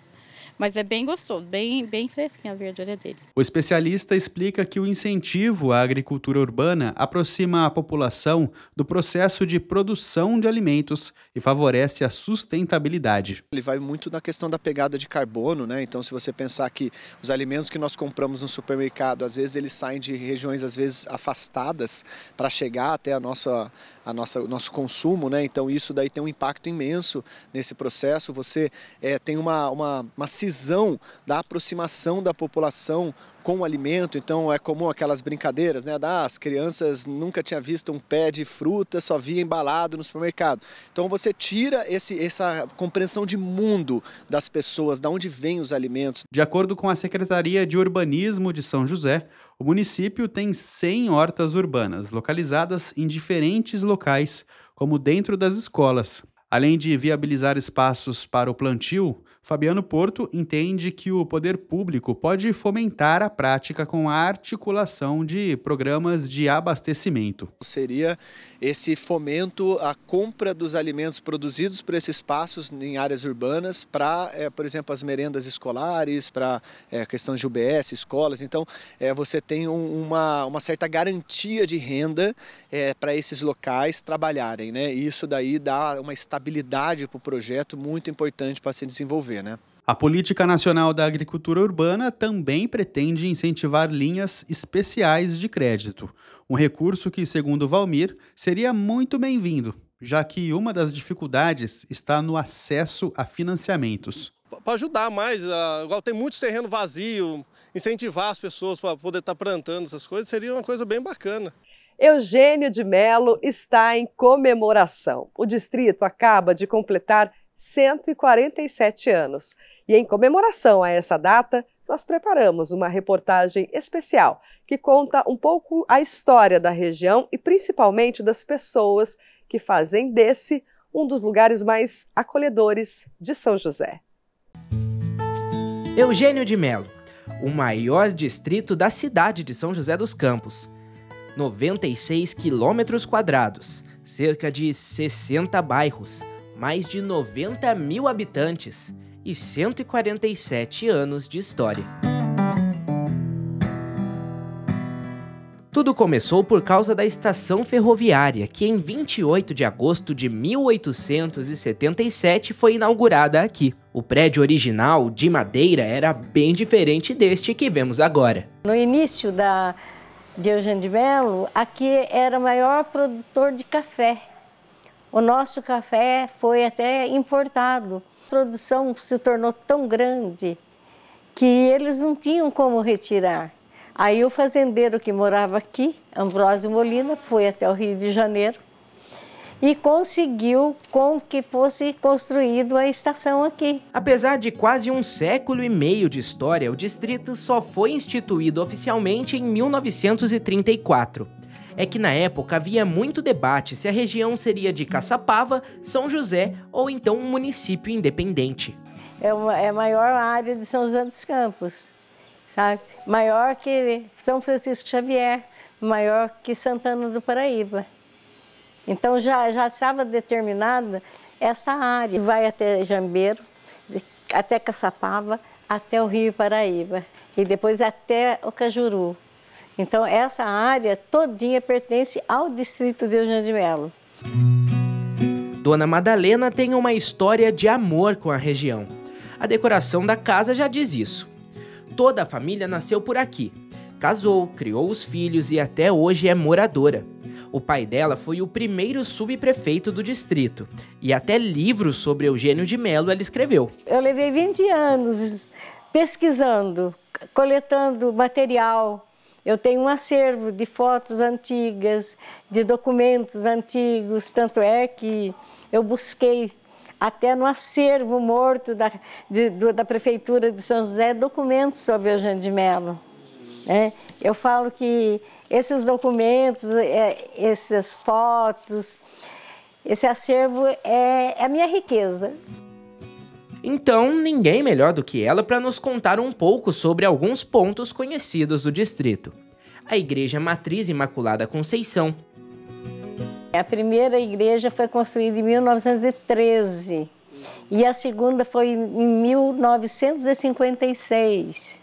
Mas é bem gostoso, bem fresquinha a verdura dele. O especialista explica que o incentivo à agricultura urbana aproxima a população do processo de produção de alimentos e favorece a sustentabilidade. Ele vai muito na questão da pegada de carbono, né? Então, se você pensar que os alimentos que nós compramos no supermercado, às vezes eles saem de regiões às vezes afastadas para chegar até o nosso consumo, né? Então isso daí tem um impacto imenso nesse processo. Você tem uma cisão da aproximação da população com o alimento. Então é comum aquelas brincadeiras, né? As crianças nunca tinham visto um pé de fruta, só via embalado no supermercado. Então você tira essa compreensão de mundo das pessoas, de onde vêm os alimentos. De acordo com a Secretaria de Urbanismo de São José, o município tem 100 hortas urbanas localizadas em diferentes locais, como dentro das escolas. Além de viabilizar espaços para o plantio, Fabiano Porto entende que o poder público pode fomentar a prática com a articulação de programas de abastecimento. Seria esse fomento à compra dos alimentos produzidos por esses espaços em áreas urbanas para, por exemplo, as merendas escolares, para questões de UBS, escolas. Então, você tem uma certa garantia de renda para esses locais trabalharem, né? E isso daí dá uma estabilidade para o projeto muito importante para se desenvolver, né? A Política Nacional da Agricultura Urbana também pretende incentivar linhas especiais de crédito, um recurso que, segundo Valmir, seria muito bem-vindo, já que uma das dificuldades está no acesso a financiamentos. Para ajudar mais, igual tem muitos terrenos vazios, incentivar as pessoas para poder estar plantando essas coisas, seria uma coisa bem bacana. Eugênio de Melo está em comemoração. O distrito acaba de completar 147 anos. E em comemoração a essa data, nós preparamos uma reportagem especial que conta um pouco a história da região e principalmente das pessoas que fazem desse um dos lugares mais acolhedores de São José. Eugênio de Melo, o maior distrito da cidade de São José dos Campos. 96 quilômetros quadrados, cerca de 60 bairros, mais de 90 mil habitantes e 147 anos de história. Tudo começou por causa da estação ferroviária, que em 28 de agosto de 1877 foi inaugurada aqui. O prédio original, de madeira, era bem diferente deste que vemos agora. No início de Eugênio de Melo, aqui era o maior produtor de café. O nosso café foi até importado. A produção se tornou tão grande que eles não tinham como retirar. Aí o fazendeiro que morava aqui, Ambrósio Molina, foi até o Rio de Janeiro e conseguiu com que fosse construído a estação aqui. Apesar de quase um século e meio de história, o distrito só foi instituído oficialmente em 1934. É que na época havia muito debate se a região seria de Caçapava, São José ou então um município independente. É a maior área de São José dos Campos, sabe? Maior que São Francisco Xavier, maior que Santana do Paraíba. Então já estava determinada essa área. Vai até Jambeiro, até Caçapava, até o Rio Paraíba e depois até o Cajuru. Então essa área todinha pertence ao distrito de Eugênio de Melo. Dona Madalena tem uma história de amor com a região. A decoração da casa já diz isso. Toda a família nasceu por aqui. Casou, criou os filhos e até hoje é moradora. O pai dela foi o primeiro subprefeito do distrito. E até livros sobre Eugênio de Melo ela escreveu. Eu levei 20 anos pesquisando, coletando material. Eu tenho um acervo de fotos antigas, de documentos antigos, tanto é que eu busquei até no acervo morto da Prefeitura de São José documentos sobre Eugênio de Melo. Eu falo que esses documentos, essas fotos, esse acervo é a minha riqueza. Então, ninguém melhor do que ela para nos contar um pouco sobre alguns pontos conhecidos do distrito. a Igreja Matriz Imaculada Conceição. A primeira igreja foi construída em 1913 e a segunda foi em 1956,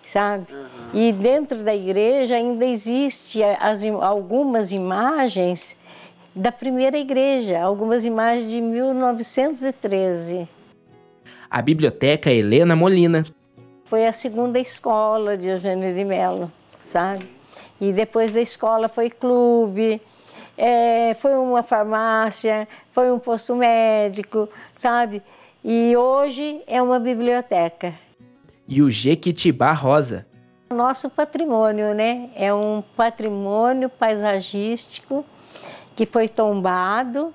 sabe? E dentro da igreja ainda existe algumas imagens da primeira igreja, algumas imagens de 1913. A Biblioteca Helena Molina. Foi a segunda escola de Eugênio de Mello, sabe? E depois da escola foi clube, foi uma farmácia, foi um posto médico, sabe? E hoje é uma biblioteca. E o Jequitibá Rosa. Nosso patrimônio, né? É um patrimônio paisagístico que foi tombado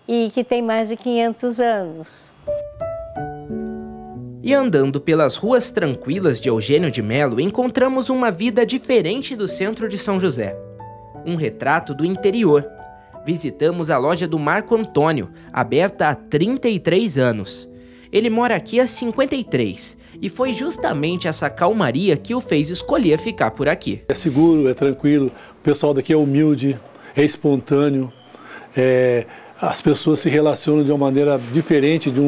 e que tem mais de 500 anos. E andando pelas ruas tranquilas de Eugênio de Mello, encontramos uma vida diferente do centro de São José. Um retrato do interior. Visitamos a loja do Marco Antônio, aberta há 33 anos. Ele mora aqui há 53 e foi justamente essa calmaria que o fez escolher ficar por aqui. É seguro, é tranquilo, o pessoal daqui é humilde, é espontâneo, as pessoas se relacionam de uma maneira diferente de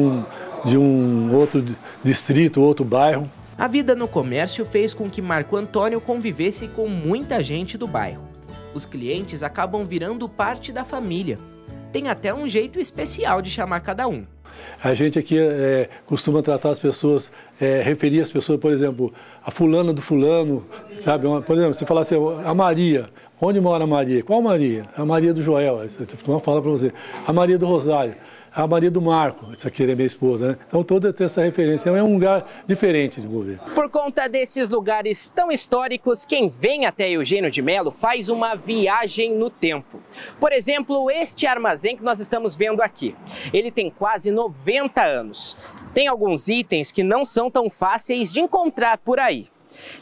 um outro distrito, outro bairro. A vida no comércio fez com que Marco Antônio convivesse com muita gente do bairro. Os clientes acabam virando parte da família. Tem até um jeito especial de chamar cada um. A gente aqui costuma tratar as pessoas, referir as pessoas, por exemplo, a fulana do fulano, sabe? Por exemplo, você fala assim, a Maria. Onde mora a Maria? Qual Maria? A Maria do Joel, uma fala para você. A Maria do Rosário. A Maria do Marco, essa aqui é minha esposa, né? Então toda tem essa referência, é um lugar diferente de mover. Por conta desses lugares tão históricos, quem vem até Eugênio de Mello faz uma viagem no tempo. Por exemplo, este armazém que nós estamos vendo aqui, ele tem quase 90 anos. Tem alguns itens que não são tão fáceis de encontrar por aí.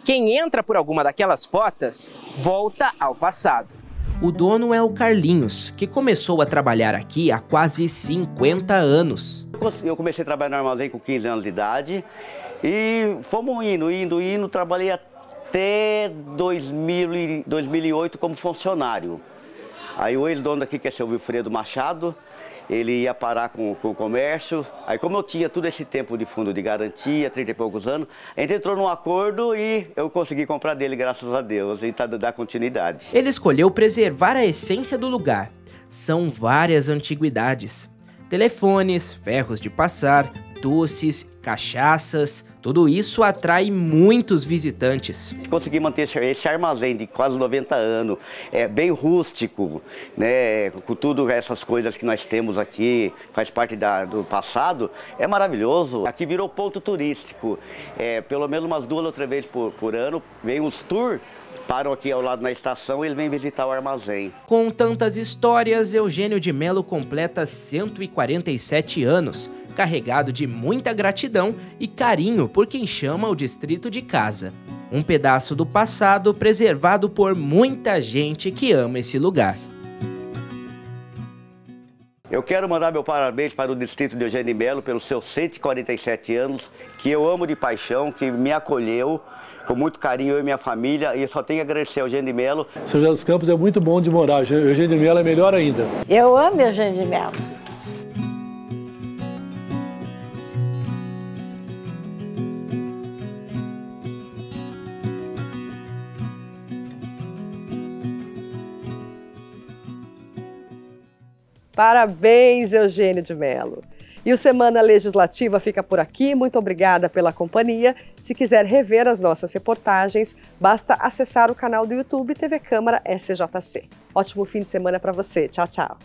Quem entra por alguma daquelas portas, volta ao passado. O dono é o Carlinhos, que começou a trabalhar aqui há quase 50 anos. Eu comecei a trabalhar no armazém com 15 anos de idade e fomos indo, trabalhei até 2008 como funcionário. Aí o ex-dono daqui, que é o seu Wilfredo Machado, ele ia parar com o comércio. Aí como eu tinha todo esse tempo de fundo de garantia, 30 e poucos anos, a gente entrou num acordo e eu consegui comprar dele, graças a Deus, e dar continuidade. Ele escolheu preservar a essência do lugar. São várias antiguidades. Telefones, ferros de passar, doces, cachaças, tudo isso atrai muitos visitantes. Consegui manter esse armazém de quase 90 anos, bem rústico, né, com tudo essas coisas que nós temos aqui, faz parte do passado, é maravilhoso. Aqui virou ponto turístico, pelo menos umas 2 ou 3 vezes por ano, vem os tours, param aqui ao lado na estação e ele vem visitar o armazém. Com tantas histórias, Eugênio de Mello completa 147 anos, carregado de muita gratidão e carinho por quem chama o distrito de casa. Um pedaço do passado preservado por muita gente que ama esse lugar. Eu quero mandar meu parabéns para o distrito de Eugênio de Mello pelos seus 147 anos, que eu amo de paixão, que me acolheu com muito carinho, eu e minha família, e eu só tenho que agradecer ao Eugênio de Mello. São José dos Campos é muito bom de morar, Eugênio de Mello é melhor ainda. Eu amo Eugênio de Mello. Parabéns, Eugênio de Mello. E o Semana Legislativa fica por aqui. Muito obrigada pela companhia. Se quiser rever as nossas reportagens, basta acessar o canal do YouTube TV Câmara SJC. Ótimo fim de semana para você. Tchau, tchau.